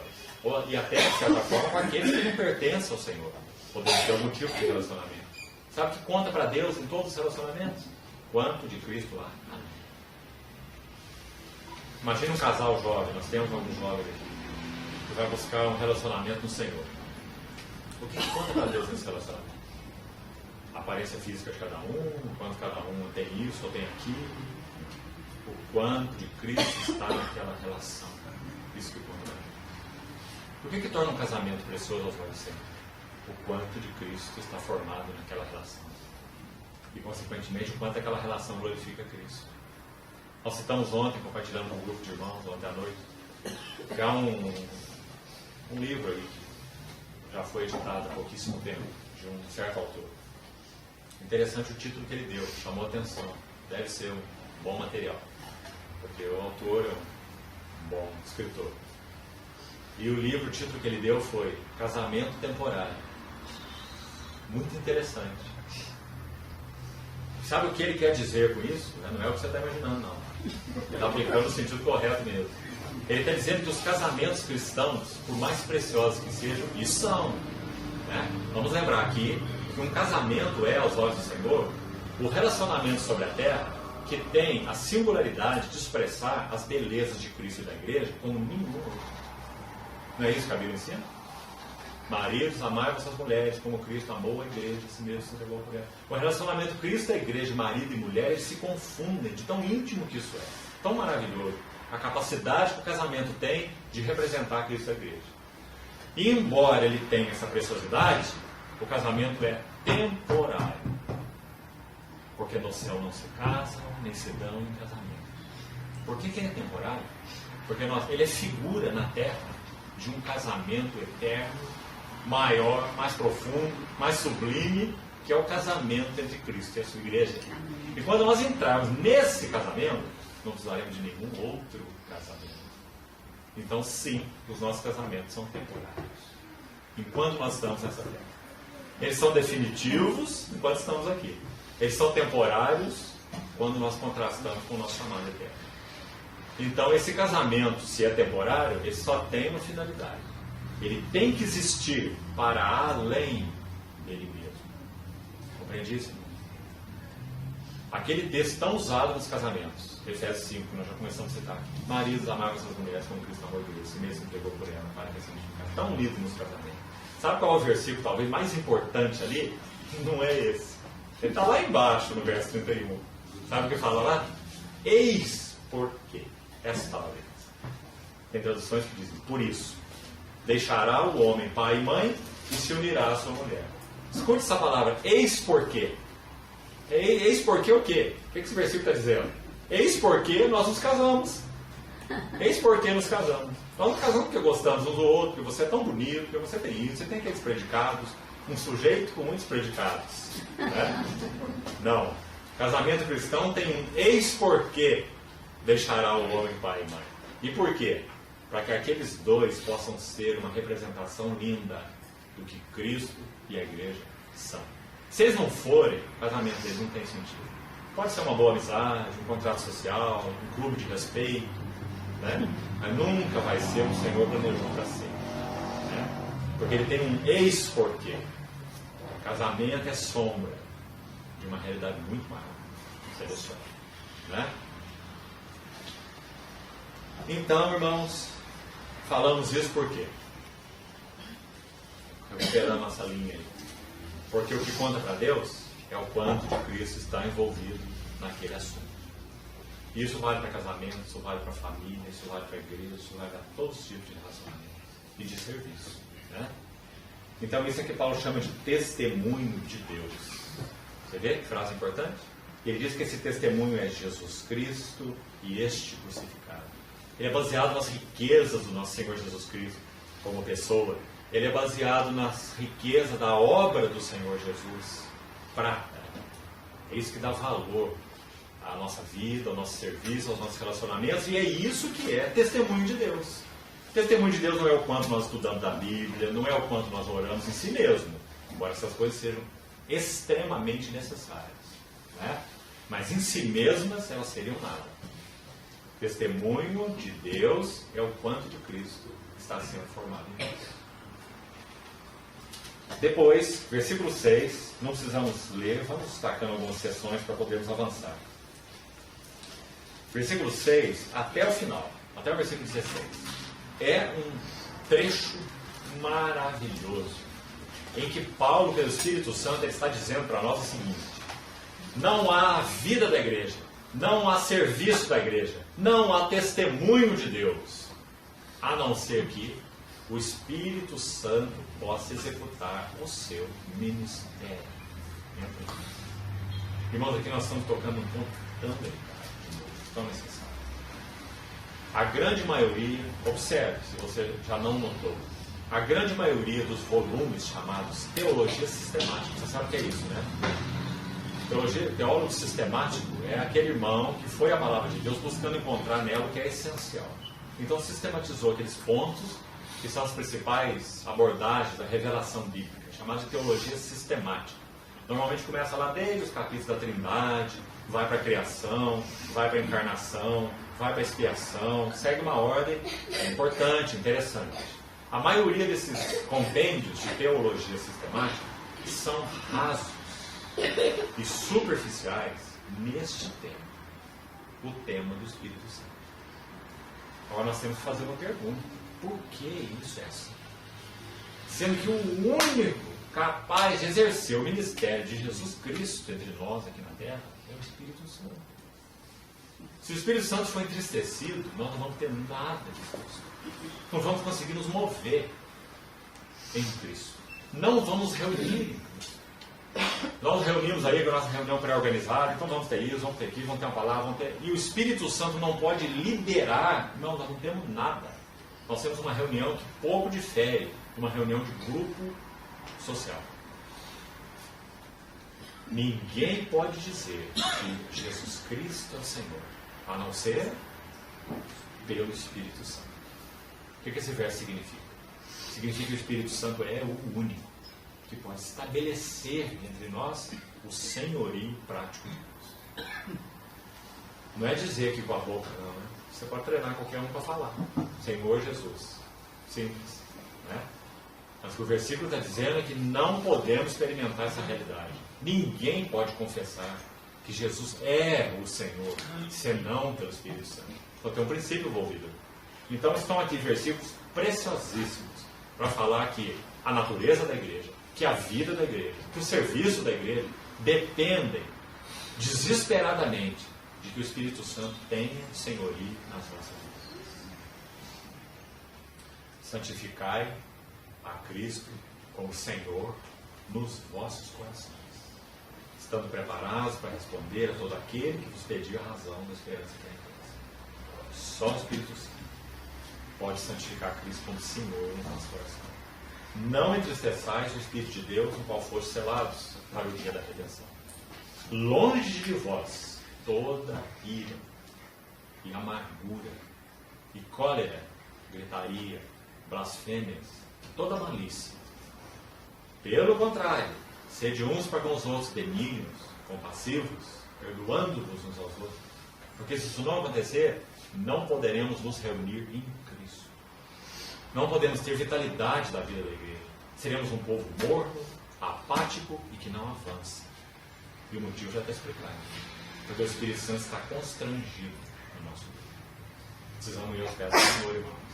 E até, de certa forma, com aqueles que não pertencem ao Senhor. Podemos ter algum tipo de relacionamento. Sabe o que conta para Deus em todos os relacionamentos? Quanto de Cristo há. Imagina um casal jovem, nós temos alguns jovens aqui, que vai buscar um relacionamento no Senhor. O que conta para Deus nesse relacionamento? A aparência física de cada um, quanto cada um tem isso ou tem aquilo, o quanto de Cristo está naquela relação. Isso que conta. O que torna um casamento precioso aos olhos do Senhor? O quanto de Cristo está formado naquela relação. E, consequentemente, o quanto aquela relação glorifica Cristo. Nós citamos ontem, compartilhando com um grupo de irmãos, ontem à noite, já um livro aí, que já foi editado há pouquíssimo tempo, de um certo autor. Interessante o título que ele deu, chamou a atenção. Deve ser um bom material, porque o autor é um bom escritor. E o livro, o título que ele deu foi Casamento Temporário. Muito interessante. Sabe o que ele quer dizer com isso? Não é o que você está imaginando, não. Ele está aplicando no sentido correto mesmo. Ele está dizendo que os casamentos cristãos, por mais preciosos que sejam, e são, né? Vamos lembrar aqui que um casamento é, aos olhos do Senhor, o relacionamento sobre a terra que tem a singularidade de expressar as belezas de Cristo e da igreja como nenhum outro. Não é isso que a Bíblia ensina? Maridos, amai vossas mulheres, como Cristo amou a igreja e si mesmo se entregou por ela. O relacionamento Cristo e a igreja, marido e mulher, eles se confundem de tão íntimo que isso é, tão maravilhoso. A capacidade que o casamento tem de representar Cristo e a igreja. E embora ele tenha essa preciosidade, o casamento é temporário. Porque no céu não se casam, nem se dão em casamento. Por que ele é temporário? Porque ele é figura na terra de um casamento eterno, maior, mais profundo, mais sublime, que é o casamento entre Cristo e a sua igreja. E quando nós entrarmos nesse casamento, não precisaremos de nenhum outro casamento. Então, sim, os nossos casamentos são temporários. Enquanto nós estamos nessa terra. Eles são definitivos enquanto estamos aqui. Eles são temporários quando nós contrastamos com o nosso chamado eterno. Então, esse casamento, se é temporário, ele só tem uma finalidade. Ele tem que existir para além dele mesmo. Compreende isso? Aquele texto tão usado nos casamentos, Efésios 5, que nós já começamos a citar. Maridos, amai suas mulheres como Cristo amou a igreja, se mesmo entregou por ela para ressignificar. Tão lido nos casamentos. Sabe qual é o versículo talvez mais importante ali? Não é esse. Ele está lá embaixo no verso 31. Sabe o que fala lá? Eis porque esta lei. Tem traduções que dizem, por isso, deixará o homem pai e mãe e se unirá à sua mulher. Escute essa palavra, eis porque. Eis porque o quê? O que esse versículo está dizendo? Eis porque nós nos casamos. Eis porque nos casamos. Nós nos casamos porque gostamos uns do outro, porque você é tão bonito, porque você tem isso, você tem aqueles predicados. Um sujeito com muitos predicados. Né? Não. Casamento cristão tem um eis porque deixará o homem pai e mãe. E por quê? Para que aqueles dois possam ser uma representação linda do que Cristo e a igreja são. Se eles não forem, o casamento deles não tem sentido. Pode ser uma boa amizade, um contrato social, um clube de respeito, né? Mas nunca vai ser um Senhor planejou para si. Né? Porque ele tem um eis porquê. O casamento é sombra de uma realidade muito maior. Seleciona. Né? Então, irmãos, falamos isso por quê? Recuperando a nossa linha aí. Porque o que conta para Deus é o quanto de Cristo está envolvido naquele assunto. Isso vale para casamento, isso vale para família, isso vale para a igreja, isso vale para todos os tipos de relacionamento e de serviço. Né? Então isso é que Paulo chama de testemunho de Deus. Você vê que frase importante? Ele diz que esse testemunho é Jesus Cristo e este crucificado. Ele é baseado nas riquezas do nosso Senhor Jesus Cristo como pessoa. Ele é baseado nas riquezas da obra do Senhor Jesus. Prata. É isso que dá valor à nossa vida, ao nosso serviço, aos nossos relacionamentos. E é isso que é testemunho de Deus. Testemunho de Deus não é o quanto nós estudamos da Bíblia, não é o quanto nós oramos em si mesmo. Embora essas coisas sejam extremamente necessárias. Né? Mas em si mesmas elas seriam nada. Testemunho de Deus é o quanto de Cristo está sendo formado em nós. Depois, versículo 6, não precisamos ler, vamos destacando algumas seções para podermos avançar. Versículo 6 até o final, até o versículo 16, é um trecho maravilhoso, em que Paulo, pelo Espírito Santo, ele está dizendo para nós o seguinte: não há vida da igreja, não há serviço da igreja, não há testemunho de Deus, a não ser que o Espírito Santo possa executar o seu ministério. Irmãos, aqui nós estamos tocando um ponto tão delicado, tão necessário. A grande maioria, observe, se você já não notou, a grande maioria dos volumes chamados teologia sistemática, você sabe o que é isso, né? Teólogo sistemático é aquele irmão que foi à palavra de Deus buscando encontrar nela o que é essencial. Então sistematizou aqueles pontos que são as principais abordagens da revelação bíblica, chamada de teologia sistemática. Normalmente começa lá desde os capítulos da Trindade, vai para a criação, vai para a encarnação, vai para a expiação, segue uma ordem importante, interessante. A maioria desses compêndios de teologia sistemática são rasos e superficiais neste tema, o tema do Espírito Santo. Agora nós temos que fazer uma pergunta: por que isso é assim? Sendo que o único capaz de exercer o ministério de Jesus Cristo entre nós aqui na Terra é o Espírito Santo. Se o Espírito Santo for entristecido, nós não vamos ter nada de Cristo. Não vamos conseguir nos mover em Cristo. Não vamos reunir em Cristo. Nós nos reunimos aí com a nossa reunião pré-organizada, então vamos ter isso, vamos ter aquilo, vamos ter uma palavra, vamos ter... E o Espírito Santo não pode liderar. Não, nós não temos nada. Nós temos uma reunião que pouco difere de uma reunião de grupo social. Ninguém pode dizer que Jesus Cristo é o Senhor, a não ser pelo Espírito Santo. O que esse verso significa? Significa que o Espírito Santo é o único que pode estabelecer entre nós o senhorio prático de Deus. Não é dizer que com a boca, não, né? Você pode treinar qualquer um para falar Senhor Jesus. Simples, né? Mas o que o versículo está dizendo é que não podemos experimentar essa realidade. Ninguém pode confessar que Jesus é o Senhor, senão pelo Espírito Santo. Só tem um princípio envolvido. Então estão aqui versículos preciosíssimos para falar que a natureza da igreja, que a vida da igreja, que o serviço da igreja dependem desesperadamente de que o Espírito Santo tenha senhorio nas nossas vidas. Santificai a Cristo como Senhor nos vossos corações, estando preparados para responder a todo aquele que vos pedir a razão da esperança que é em Cristo. Só o Espírito Santo pode santificar Cristo como Senhor no nosso coração. Não entristeçais o Espírito de Deus, no qual foste selados para o dia da redenção. Longe de vós toda ira e amargura e cólera, gritaria, blasfêmias, toda malícia. Pelo contrário, sede uns para com os outros benignos, compassivos, perdoando-vos uns aos outros. Porque se isso não acontecer, não poderemos nos reunir em Cristo. Não podemos ter vitalidade da vida da igreja. Seremos um povo morno, apático e que não avança. E o motivo já está explicado. Porque o Espírito Santo está constrangido no nosso meio. Precisamos ir aos pés do Senhor, irmãos.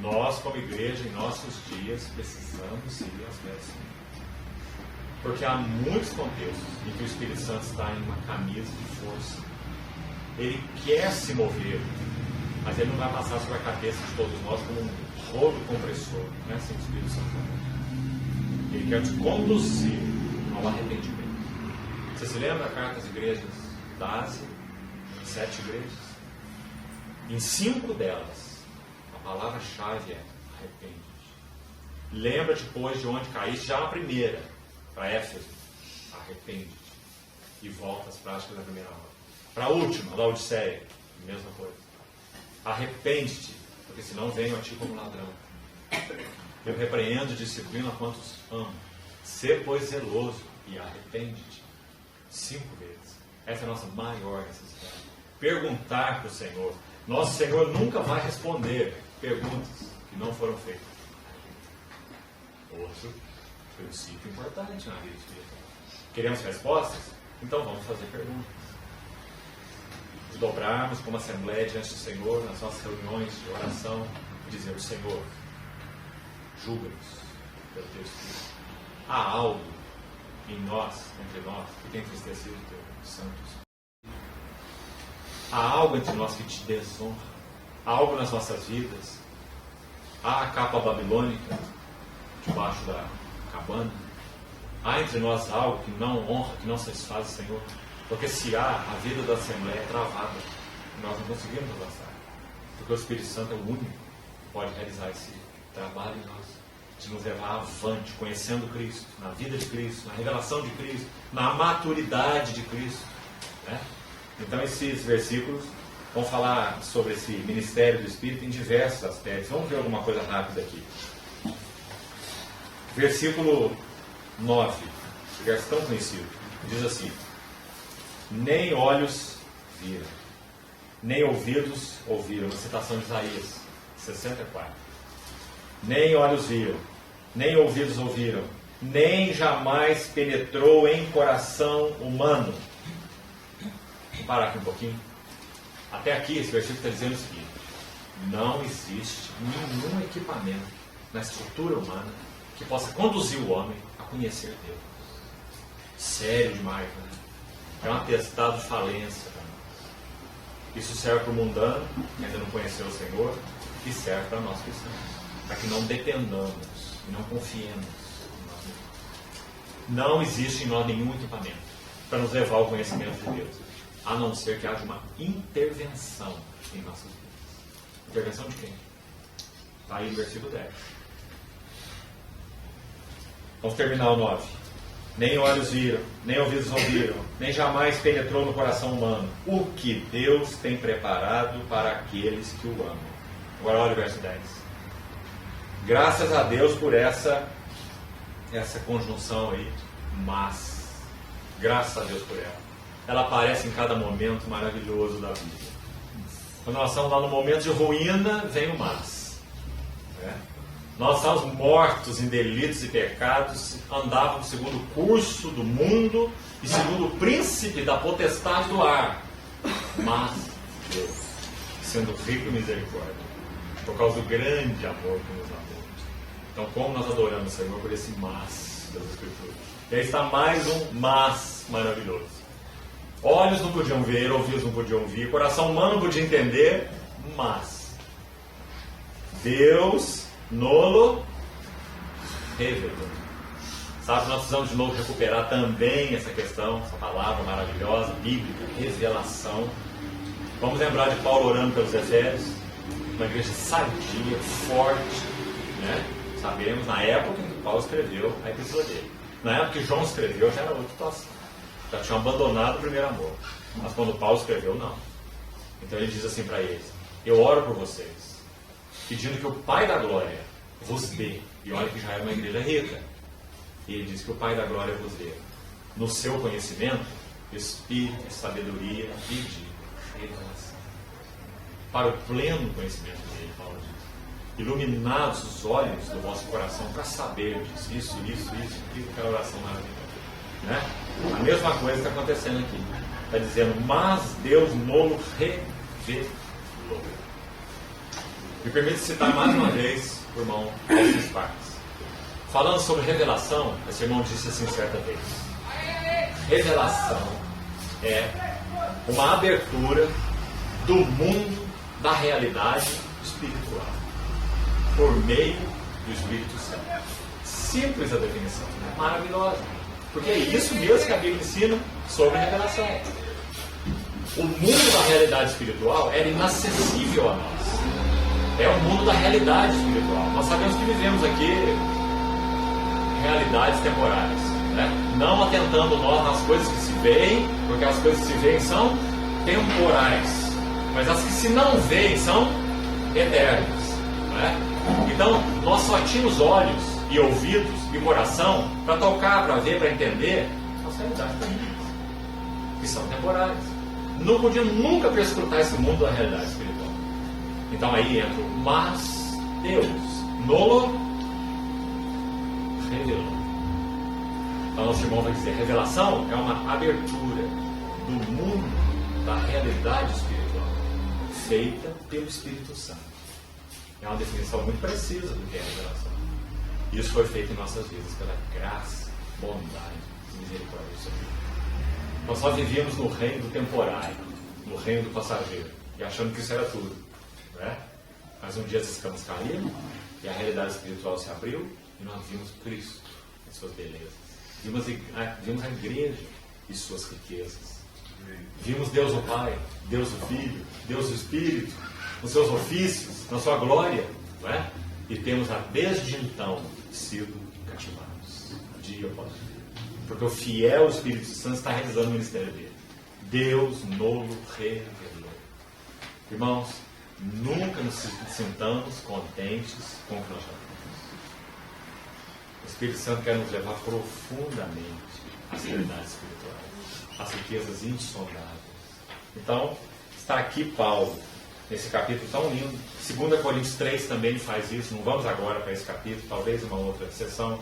Nós, como igreja, em nossos dias, precisamos ir aos pés do Senhor. Porque há muitos contextos em que o Espírito Santo está em uma camisa de força. Ele quer se mover, mas ele não vai passar sobre a cabeça de todos nós como um rolo compressor. Não é assim que o Espírito Santo é. Ele quer te conduzir ao arrependimento. Você se lembra da carta às igrejas da Ásia? 7 igrejas. Em 5 delas, a palavra-chave é arrepende-te. Lembra-te, pois, de onde caíste, já na primeira, para Éfeso, arrepende-te. E volta às práticas da primeira hora. Para a última, Laodiceia, mesma coisa. Arrepende-te, porque senão venho a ti como ladrão. Eu repreendo e disciplino a quantos amo. Sê, pois, zeloso e arrepende-te. 5 vezes. Essa é a nossa maior necessidade. Perguntar para o Senhor. Nosso Senhor nunca vai responder perguntas que não foram feitas. Outro princípio importante na vida espiritual. Queremos respostas? Então vamos fazer perguntas. Nos dobrarmos como assembleia diante do Senhor nas nossas reuniões de oração e dizer: Senhor, julga-nos pelo teu Espírito. Há algo em nós, entre nós, que tem entristecido o teu Santo Espírito. Há algo entre nós que te desonra. Há algo nas nossas vidas. Há a capa babilônica debaixo da cabana. Há entre nós algo que não honra, que não satisfaz o Senhor. Porque se há, a vida da Assembleia é travada. Nós não conseguimos avançar. Porque o Espírito Santo é o único que pode realizar esse trabalho em nós. De nos levar avante, conhecendo Cristo, na vida de Cristo, na revelação de Cristo, na maturidade de Cristo. Né? Então esses versículos vão falar sobre esse ministério do Espírito em diversos aspectos. Vamos ver alguma coisa rápida aqui. Versículo 9, verso tão conhecido, diz assim: nem olhos viram, nem ouvidos ouviram, uma citação de Isaías 64. Nem olhos viram, nem ouvidos ouviram, nem jamais penetrou em coração humano. Vamos parar aqui um pouquinho. Até aqui esse versículo está dizendo o seguinte: não existe nenhum equipamento na estrutura humana que possa conduzir o homem a conhecer Deus. Sério demais, né? É um atestado de falência para nós. Isso serve para o mundano, que ainda não conheceu o Senhor, e serve para nós cristãos, para que não dependamos e não confiemos em nós mesmos. Não existe em nós nenhum equipamento para nos levar ao conhecimento de Deus, a não ser que haja uma intervenção em nossas vidas. Intervenção de quem? Está aí no versículo 10. Vamos terminar o 9. Nem olhos viram, nem ouvidos ouviram, nem jamais penetrou no coração humano o que Deus tem preparado para aqueles que o amam. Agora olha o verso 10. Graças a Deus por essa conjunção aí, mas. Graças a Deus por ela. Ela aparece em cada momento maravilhoso da vida. Quando nós estamos lá no momento de ruína, vem o mas. Né? Nós estávamos mortos em delitos e pecados, andávamos segundo o curso do mundo e segundo o príncipe da potestade do ar. Mas Deus, sendo rico em misericórdia, por causa do grande amor que nos amou, Então, como nós adoramos o Senhor por esse mas das Escrituras? E aí está mais um mas maravilhoso. Olhos não podiam ver, ouvidos não podiam ouvir, coração humano não podia entender, mas Deus nolo revelou. Sabe, nós precisamos de novo recuperar também essa questão, essa palavra maravilhosa, bíblica, revelação. Vamos lembrar de Paulo orando pelos Efésios, uma igreja sadia, forte, né? Sabemos, na época em que Paulo escreveu a epístola dele. Na época que João escreveu, já era outra situação. Já tinham abandonado o primeiro amor. Mas quando Paulo escreveu, não. Então ele diz assim para eles: eu oro por vocês, pedindo que o Pai da Glória vos dê. E olha que já era uma igreja rica. E ele diz que o Pai da Glória vos dê, no seu conhecimento, espírito, sabedoria e de revelação. Para o pleno conhecimento dele, Paulo diz. Iluminados os olhos do vosso coração para saberdes isso, aquela oração maravilhosa. Né? A mesma coisa está acontecendo aqui. Está dizendo, mas Deus nolo revelou. Me permite citar mais uma vez o irmão Alcides Parques. Falando sobre revelação, esse irmão disse assim certa vez: revelação é uma abertura do mundo da realidade espiritual por meio do Espírito Santo. Simples a definição, né? Maravilhosa. Porque é isso mesmo que a Bíblia ensina sobre revelação. O mundo da realidade espiritual era inacessível a nós. É o mundo da realidade espiritual. Nós sabemos que vivemos aqui realidades temporárias, né? Não atentando nós nas coisas que se veem, porque as coisas que se veem são temporais, mas as que se não veem são eternas, né? Então nós só tínhamos olhos e ouvidos e coração para tocar, para ver, para entender as realidades terríveis, que são temporais. Não podíamos nunca perscrutar esse mundo da realidade espiritual. Então aí entra o mas Deus nolo revelou. Então nosso irmão vai dizer, revelação é uma abertura do mundo da realidade espiritual feita pelo Espírito Santo. É uma definição muito precisa do que é revelação. Isso foi feito em nossas vidas pela graça, bondade e misericórdia do Senhor. Nós só vivíamos no reino do temporário, no reino do passageiro, e achando que isso era tudo, né? Mas um dia as escamas caíram e a realidade espiritual se abriu e nós vimos Cristo em suas belezas. Vimos a igreja e suas riquezas. Vimos Deus o Pai, Deus o Filho, Deus o Espírito, nos seus ofícios, na sua glória, não é? E temos desde então sido cativados, dia após dia. Porque o fiel Espírito Santo está realizando o ministério dele. Deus nolo revelou. Irmãos, nunca nos sintamos contentes com o que nós já temos. O Espírito Santo quer nos levar profundamente às realidades espirituais, às riquezas insondáveis. Então, está aqui Paulo, nesse capítulo tão lindo. 2 Coríntios 3 também faz isso. Não vamos agora para esse capítulo, talvez uma outra sessão.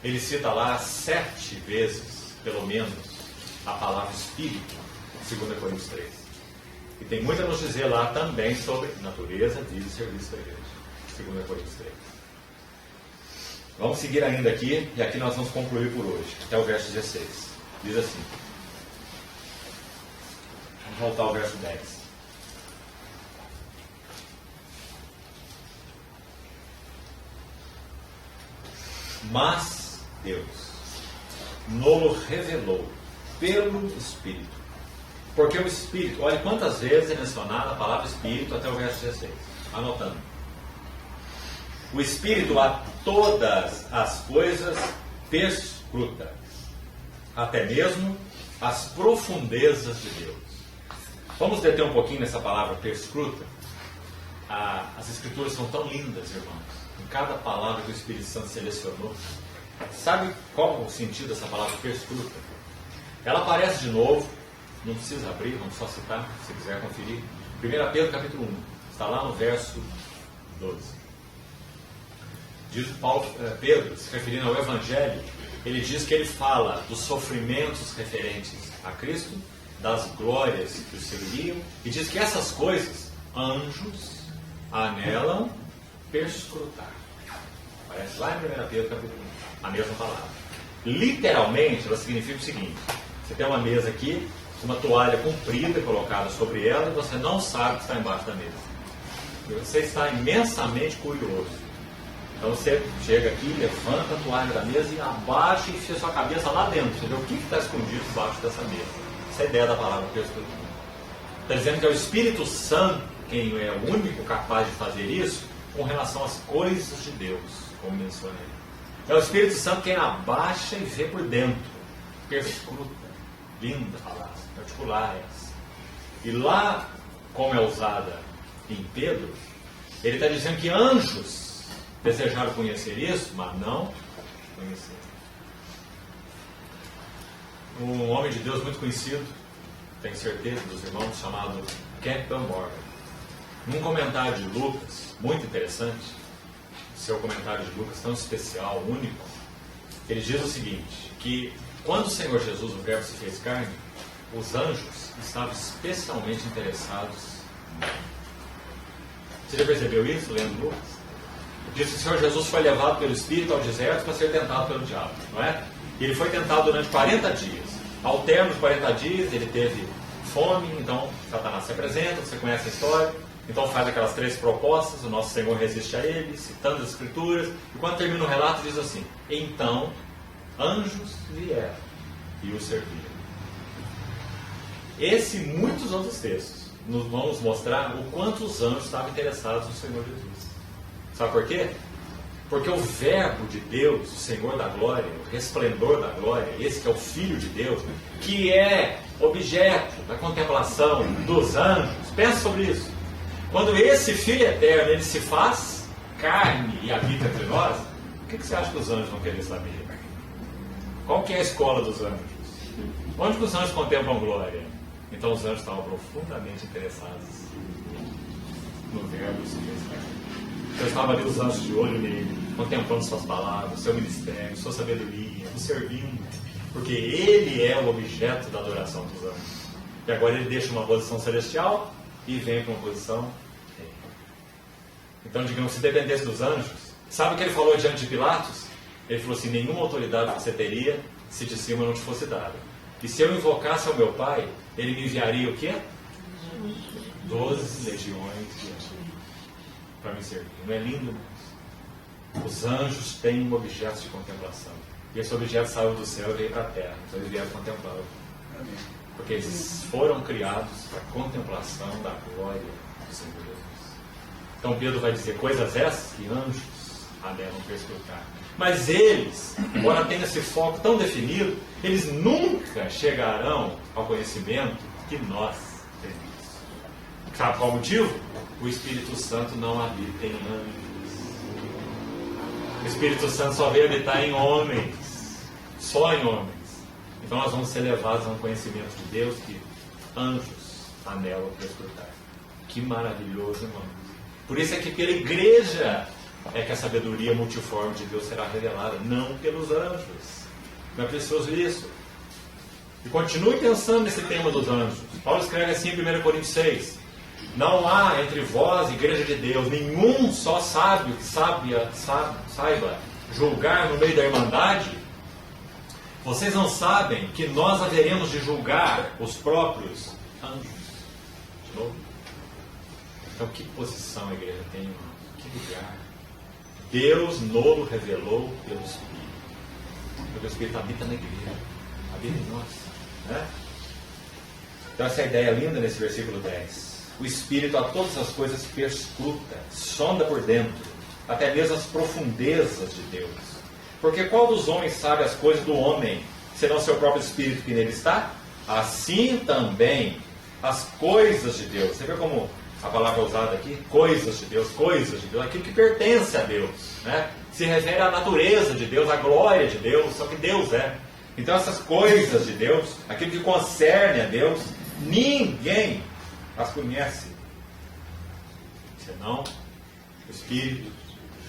Ele cita lá 7 vezes, pelo menos, a palavra Espírito, 2 Coríntios 3. E tem muito a nos dizer lá também sobre natureza, vida e serviço da igreja. 2 Coríntios 3. Vamos seguir ainda aqui, e aqui nós vamos concluir por hoje, até o verso 16. Diz assim. Vamos voltar ao verso 10. Mas Deus nolo revelou pelo Espírito. Porque o Espírito, olha quantas vezes é mencionada a palavra Espírito até o verso 16. Anotando. O Espírito a todas as coisas perscruta, até mesmo as profundezas de Deus. Vamos deter um pouquinho nessa palavra perscruta. As Escrituras são tão lindas, irmãos. Em cada palavra que o Espírito Santo selecionou. Sabe qual o sentido dessa palavra perscruta? Ela aparece de novo, não precisa abrir, vamos só citar, se quiser conferir. 1 Pedro capítulo 1, está lá no verso 12. Diz Pedro, se referindo ao Evangelho, ele diz que ele fala dos sofrimentos referentes a Cristo, das glórias que o seguiriam, e diz que essas coisas, anjos, anelam perscrutar. Aparece lá em 1 Pedro, capítulo 1, a mesma palavra. Literalmente, ela significa o seguinte: você tem uma mesa aqui, uma toalha comprida colocada sobre ela, e você não sabe o que está embaixo da mesa. E você está imensamente curioso. Então você chega aqui, levanta a toalha da mesa e abaixa e enfia sua cabeça lá dentro. Você vê o que está escondido debaixo dessa mesa. Essa é a ideia da palavra que eu estou dizendo. Está dizendo que é o Espírito Santo quem é o único capaz de fazer isso com relação às coisas de Deus, como mencionei. É o Espírito Santo quem abaixa e vê por dentro. Perscruta. Linda palavra, particular essa. E lá, como é usada em Pedro, ele está dizendo que anjos desejaram conhecer isso, mas não conheceram. Um homem de Deus muito conhecido, tenho certeza dos irmãos, chamado Campbell Morgan, num comentário de Lucas, muito interessante, seu comentário de Lucas tão especial, único, ele diz o seguinte, que quando o Senhor Jesus, o Verbo, se fez carne, os anjos estavam especialmente interessados. Você já percebeu isso, lendo Lucas? Diz que o Senhor Jesus foi levado pelo Espírito ao deserto para ser tentado pelo diabo, não é? E ele foi tentado durante 40 dias. Ao termo dos 40 dias, ele teve fome, então Satanás se apresenta, você conhece a história, então faz aquelas 3 propostas, o nosso Senhor resiste a ele, citando as Escrituras, e quando termina o relato diz assim, então anjos vieram e o serviram. Esse e muitos outros textos nos vão nos mostrar o quanto os anjos estavam interessados no Senhor Jesus. Sabe por quê? Porque o Verbo de Deus, o Senhor da glória, o resplendor da glória, esse que é o Filho de Deus, que é objeto da contemplação dos anjos, pensa sobre isso. Quando esse Filho eterno ele se faz carne e habita entre nós, o que você acha que os anjos vão querer saber? Qual que é a escola dos anjos? Onde que os anjos contemplam glória? Então os anjos estavam profundamente interessados no Verbo se fez carne. Eu estava ali os anjos de olho nele, contemplando suas palavras, seu ministério, sua sabedoria, o servindo, porque ele é o objeto da adoração dos anjos. E agora ele deixa uma posição celestial e vem para uma posição terrena. Então, digamos, se dependesse dos anjos, sabe o que ele falou diante de Pilatos? Ele falou assim, nenhuma autoridade você teria se de cima não te fosse dada. E se eu invocasse ao meu Pai, ele me enviaria o quê? 12 legiões de anjos para me servir. Não é lindo, irmãos? Os anjos têm um objeto de contemplação. E esse objeto saiu do céu e veio para a terra. Então eles vieram contemplá-lo. Porque eles foram criados para a contemplação da glória do Senhor Jesus. Então Pedro vai dizer coisas essas que anjos andelam perscrutar. Mas eles, embora tenham esse foco tão definido, eles nunca chegarão ao conhecimento que nós temos. Sabe qual o motivo? O Espírito Santo não habita em anjos. O Espírito Santo só veio habitar em homens. Só em homens. Então nós vamos ser levados a um conhecimento de Deus que anjos anelam perscrutar. Que maravilhoso, irmão. Por isso é que pela igreja é que a sabedoria multiforme de Deus será revelada, não pelos anjos. Não é preciso isso. E continue pensando nesse tema dos anjos. Paulo escreve assim em 1 Coríntios 6. Não há entre vós, igreja de Deus, nenhum só sábio que saiba julgar no meio da irmandade. Vocês não sabem que nós haveremos de julgar os próprios anjos. De novo. Então, que posição a igreja tem, irmão? Que lugar? Deus nolo revelou pelo Espírito. Porque o Espírito habita na igreja, habita em nós. Né? Então, essa é a ideia linda nesse versículo 10. O Espírito a todas as coisas perscruta, sonda por dentro, até mesmo as profundezas de Deus. Porque qual dos homens sabe as coisas do homem, senão seu próprio Espírito que nele está? Assim também as coisas de Deus. Você vê como a palavra usada aqui? Coisas de Deus, aquilo que pertence a Deus. Né? Se refere à natureza de Deus, à glória de Deus, só que Deus é. Então essas coisas de Deus, aquilo que concerne a Deus, ninguém as conhece, senão o Espírito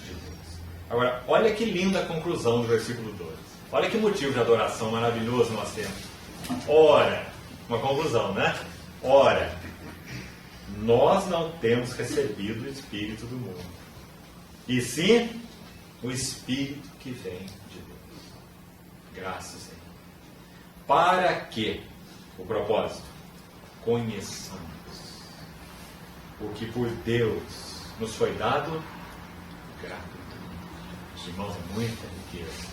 de Deus. Agora, olha que linda a conclusão do versículo 2. Olha que motivo de adoração maravilhoso nós temos. Ora, uma conclusão, né? Ora, nós não temos recebido o Espírito do mundo, e sim o Espírito que vem de Deus. Graças, Senhor. Para que o propósito? Conheçamos o que por Deus nos foi dado gratuitamente. Irmãos, é muita riqueza,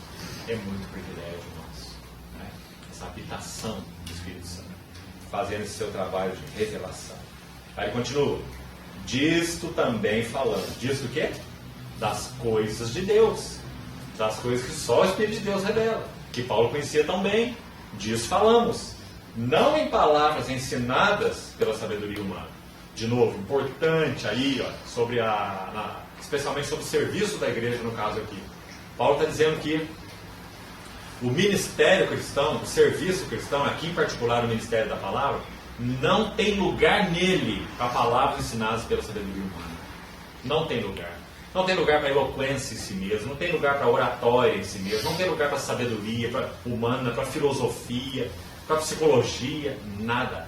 é muito privilégio nosso, né? Essa habitação do Espírito Santo, fazendo esse seu trabalho de revelação. Aí continua. Disto também falando. Disto o quê? Das coisas de Deus. Das coisas que só o Espírito de Deus revela. Que Paulo conhecia tão bem. Disso falamos. Não em palavras ensinadas pela sabedoria humana. De novo, importante aí, ó, sobre especialmente sobre o serviço da igreja, no caso aqui. Paulo está dizendo que o ministério cristão, o serviço cristão, aqui em particular o ministério da palavra, não tem lugar nele para palavras ensinadas pela sabedoria humana. Não tem lugar. Não tem lugar para eloquência em si mesmo, não tem lugar para oratória em si mesmo, não tem lugar para sabedoria humana, para filosofia, para psicologia, nada.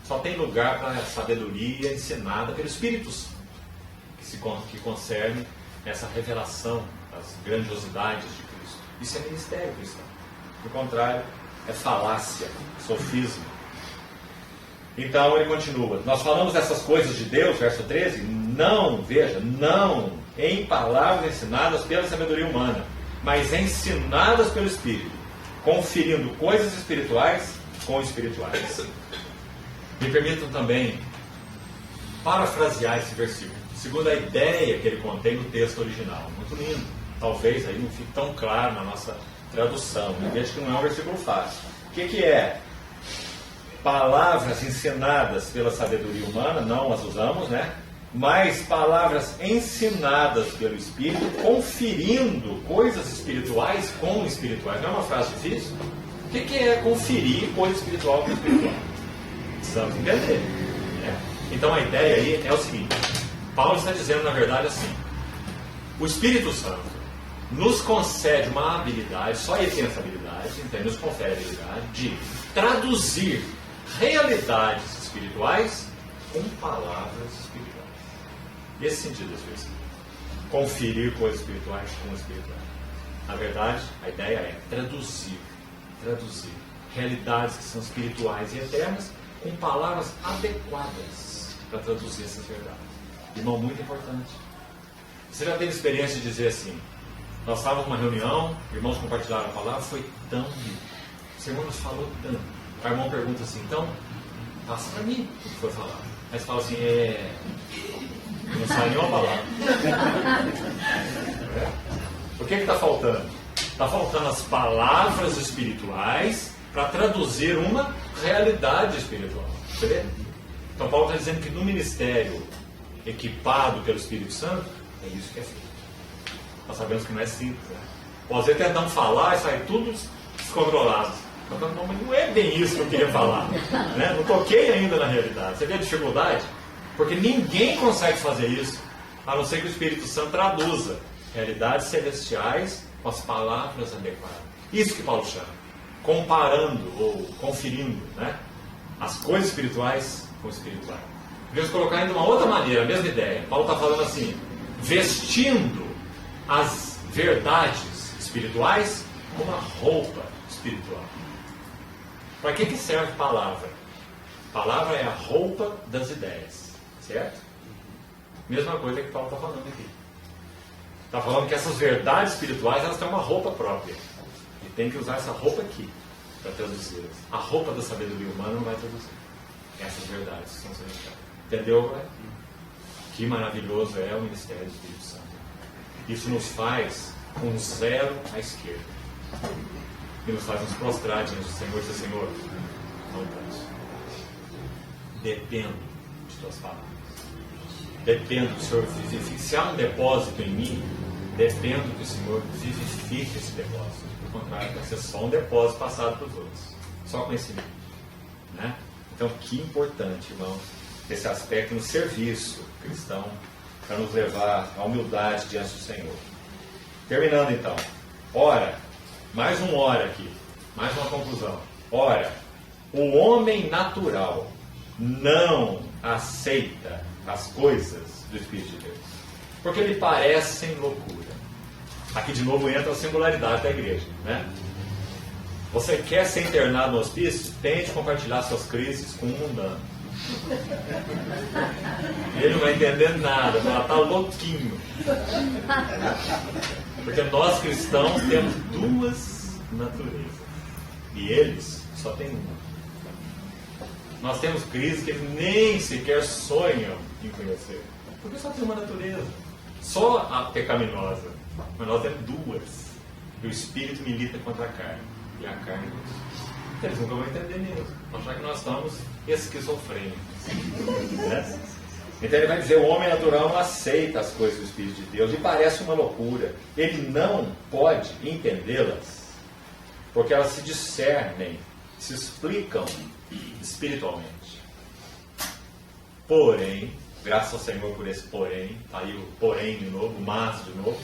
Só tem lugar para sabedoria ensinada pelo Espírito Santo, que concerne essa revelação das grandiosidades de Cristo. Isso é ministério cristão. Do contrário, é falácia, sofisma. Então ele continua. Nós falamos dessas coisas de Deus, verso 13, não em palavras ensinadas pela sabedoria humana, mas ensinadas pelo Espírito, conferindo coisas espirituais com espirituais. Me permitam também parafrasear esse versículo, segundo a ideia que ele contém no texto original. Muito lindo. Talvez aí não fique tão claro na nossa tradução. Eu vejo que não é um versículo fácil. O que é? Palavras ensinadas pela sabedoria humana, não as usamos, né? Mas palavras ensinadas pelo Espírito, conferindo coisas espirituais com espirituais. Não é uma frase difícil? O que é conferir coisa espiritual com espiritual? Precisamos entender, né? Então a ideia aí é o seguinte: Paulo está dizendo, na verdade, assim: o Espírito Santo nos concede uma habilidade, só ele tem essa habilidade, então nos confere a habilidade de traduzir realidades espirituais com palavras espirituais. Esse sentido desse versículo. Conferir coisas espirituais com espirituais. Na verdade, a ideia é traduzir realidades que são espirituais e eternas com palavras adequadas para traduzir essas verdades. Irmão, muito importante. Você já teve experiência de dizer assim: nós estávamos numa reunião, irmãos compartilharam a palavra, foi tão lindo. O Senhor nos falou tanto. O irmão pergunta assim: então, passa para mim o que foi falado. Aí você fala assim: não sai nenhuma palavra. O que está faltando? Está faltando as palavras espirituais para traduzir uma realidade espiritual. Você vê? Então Paulo está dizendo que no ministério equipado pelo Espírito Santo, é isso que é feito. Nós sabemos que não é simples, né? Pode ser tentando falar e sai tudo descontrolado. Não, mas não é bem isso que eu queria falar, né? Não toquei ainda na realidade. Você vê a dificuldade? Porque ninguém consegue fazer isso, a não ser que o Espírito Santo traduza realidades celestiais com as palavras adequadas. Isso que Paulo chama, comparando ou conferindo, né, as coisas espirituais com o espiritual. Devemos colocar ainda uma outra maneira, a mesma ideia. Paulo está falando assim: vestindo as verdades espirituais com uma roupa espiritual. Para que serve palavra? Palavra é a roupa das ideias, certo? Mesma coisa que Paulo está falando aqui. Está falando que essas verdades espirituais, elas têm uma roupa própria. E tem que usar essa roupa aqui para traduzi-las. A roupa da sabedoria humana não vai traduzir essas verdades que são celestiais. Entendeu, pai? Que maravilhoso é o ministério do Espírito Santo. Isso nos faz com zero à esquerda. E nos faz nos prostrar diante do Senhor e dizer: Senhor, não posso. Dependo de tuas palavras. Dependo que o Senhor vivifique. Se há um depósito em mim, dependo que o Senhor vivifique esse depósito. Por contrário, vai ser só um depósito passado para os outros. Só conhecimento. Né? Então, que importante, irmãos, esse aspecto no serviço cristão, para nos levar à humildade diante do Senhor. Terminando então. Ora, mais um ora aqui, mais uma conclusão. Ora, o homem natural não aceita as coisas do Espírito de Deus, porque lhe parecem loucura Aqui de novo entra a singularidade da igreja, né? Você quer ser internado no hospício? Tente compartilhar suas crises com um mundano. Ele não vai entender nada, vai estar louquinho. Porque nós cristãos temos duas naturezas. E eles só têm uma. Nós temos crises que eles nem sequer sonham em conhecer. Porque só tem uma natureza. Só a pecaminosa. Mas nós temos duas. E o espírito milita contra a carne. E a carne, eles nunca vão entender mesmo. Vão achar que nós estamos esquizofrênicos. Né? Então ele vai dizer, o homem natural não aceita as coisas do Espírito de Deus. E parece uma loucura. Ele não pode entendê-las. Porque elas se discernem, se explicam espiritualmente. Porém, graças ao Senhor por esse porém, está aí o porém de novo, o mas de novo,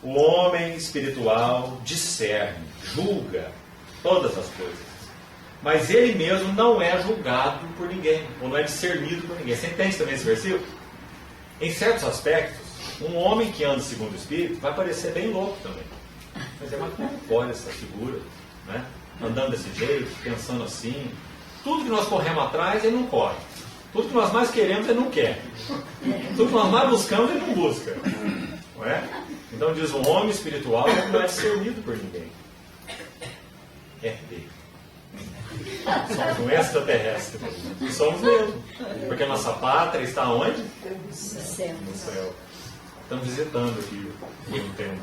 o homem espiritual discerne, julga todas as coisas. Mas ele mesmo não é julgado por ninguém, ou não é discernido por ninguém. Você entende também esse versículo? Em certos aspectos, um homem que anda segundo o Espírito vai parecer bem louco também. Mas como pode essa figura, né? Andando desse jeito, pensando assim. Tudo que nós corremos atrás, ele não corre. Tudo que nós mais queremos, ele não quer. Tudo que nós mais buscamos, ele não busca. Não é? Então diz, o homem espiritual não é discernido por ninguém. É dele. Somos um extraterrestre. E somos mesmo. Porque a nossa pátria está onde? No céu. Estamos visitando aqui por um tempo.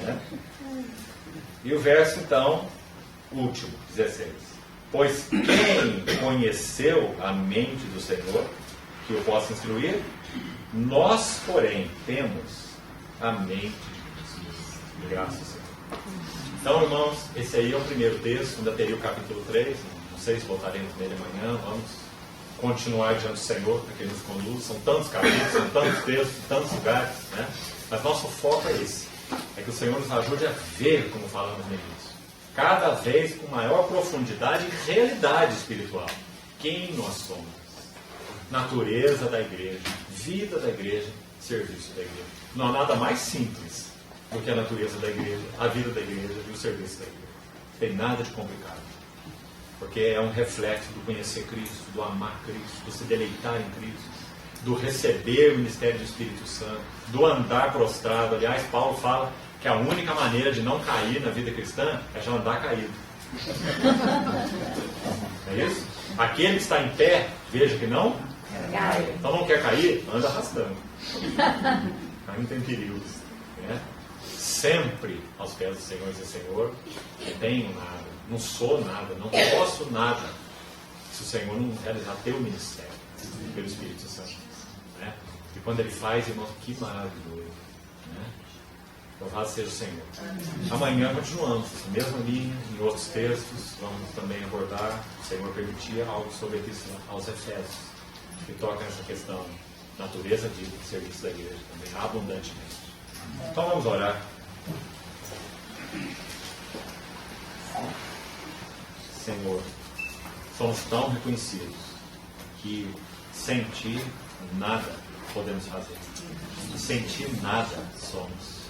É? E o verso, então, último, 16. Pois quem conheceu a mente do Senhor, que o possa instruir, nós, porém, temos a mente de Jesus. Graças ao Senhor. Então, irmãos, esse aí é o primeiro texto, ainda teria o capítulo 3, não sei se voltaremos nele amanhã, vamos continuar diante do Senhor, para que Ele nos conduza. São tantos capítulos, são tantos textos, tantos lugares, né? Mas nosso foco é esse, é que o Senhor nos ajude a ver, como falamos no início, cada vez com maior profundidade e realidade espiritual, quem nós somos, natureza da igreja, vida da igreja, serviço da igreja. Não há nada mais simples do que a natureza da igreja, a vida da igreja e o serviço da igreja. Não tem nada de complicado. Porque é um reflexo do conhecer Cristo, do amar Cristo, do se deleitar em Cristo, do receber o ministério do Espírito Santo, do andar prostrado. Aliás, Paulo fala que a única maneira de não cair na vida cristã é já andar caído. É isso? Aquele que está em pé, veja que não cai. Então não quer cair, anda arrastando. Aí não tem perigo. Né? Sempre aos pés do Senhor e dizer, Senhor, não tenho nada, não sou nada, não posso nada, se o Senhor não realizar teu ministério pelo Espírito Santo. Né? E quando Ele faz, irmãos, que maravilhoso. Né? Louvado seja o Senhor. Amanhã continuamos, mesma linha, em outros textos, vamos também abordar, se o Senhor permitir, algo sobre a Epístola aos Efésios, que toca nessa questão, natureza de serviço da igreja também, abundantemente. Então vamos orar. Senhor, somos tão reconhecidos que sem Ti nada podemos fazer. Sem Ti nada somos.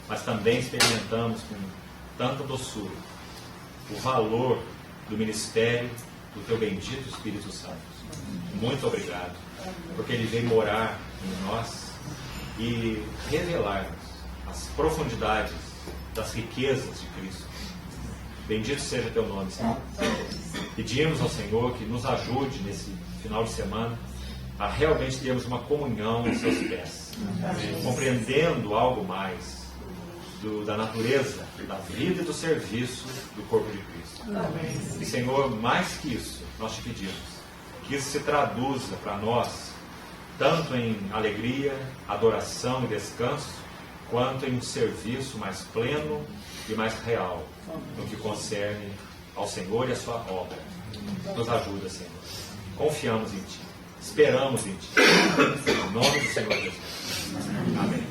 Mas também experimentamos com tanta doçura o valor do ministério do Teu bendito Espírito Santo. Muito obrigado, porque Ele vem morar em nós e revelar-nos as profundidades das riquezas de Cristo. Bendito seja Teu nome, Senhor. Pedimos ao Senhor que nos ajude nesse final de semana a realmente termos uma comunhão aos Seus pés, compreendendo algo mais da natureza, da vida e do serviço do corpo de Cristo. E, Senhor, mais que isso, nós Te pedimos que isso se traduza para nós tanto em alegria, adoração e descanso, quanto em um serviço mais pleno e mais real no que concerne ao Senhor e à Sua obra. Nos ajuda, Senhor. Confiamos em Ti. Esperamos em Ti. Em nome do Senhor Jesus. Amém.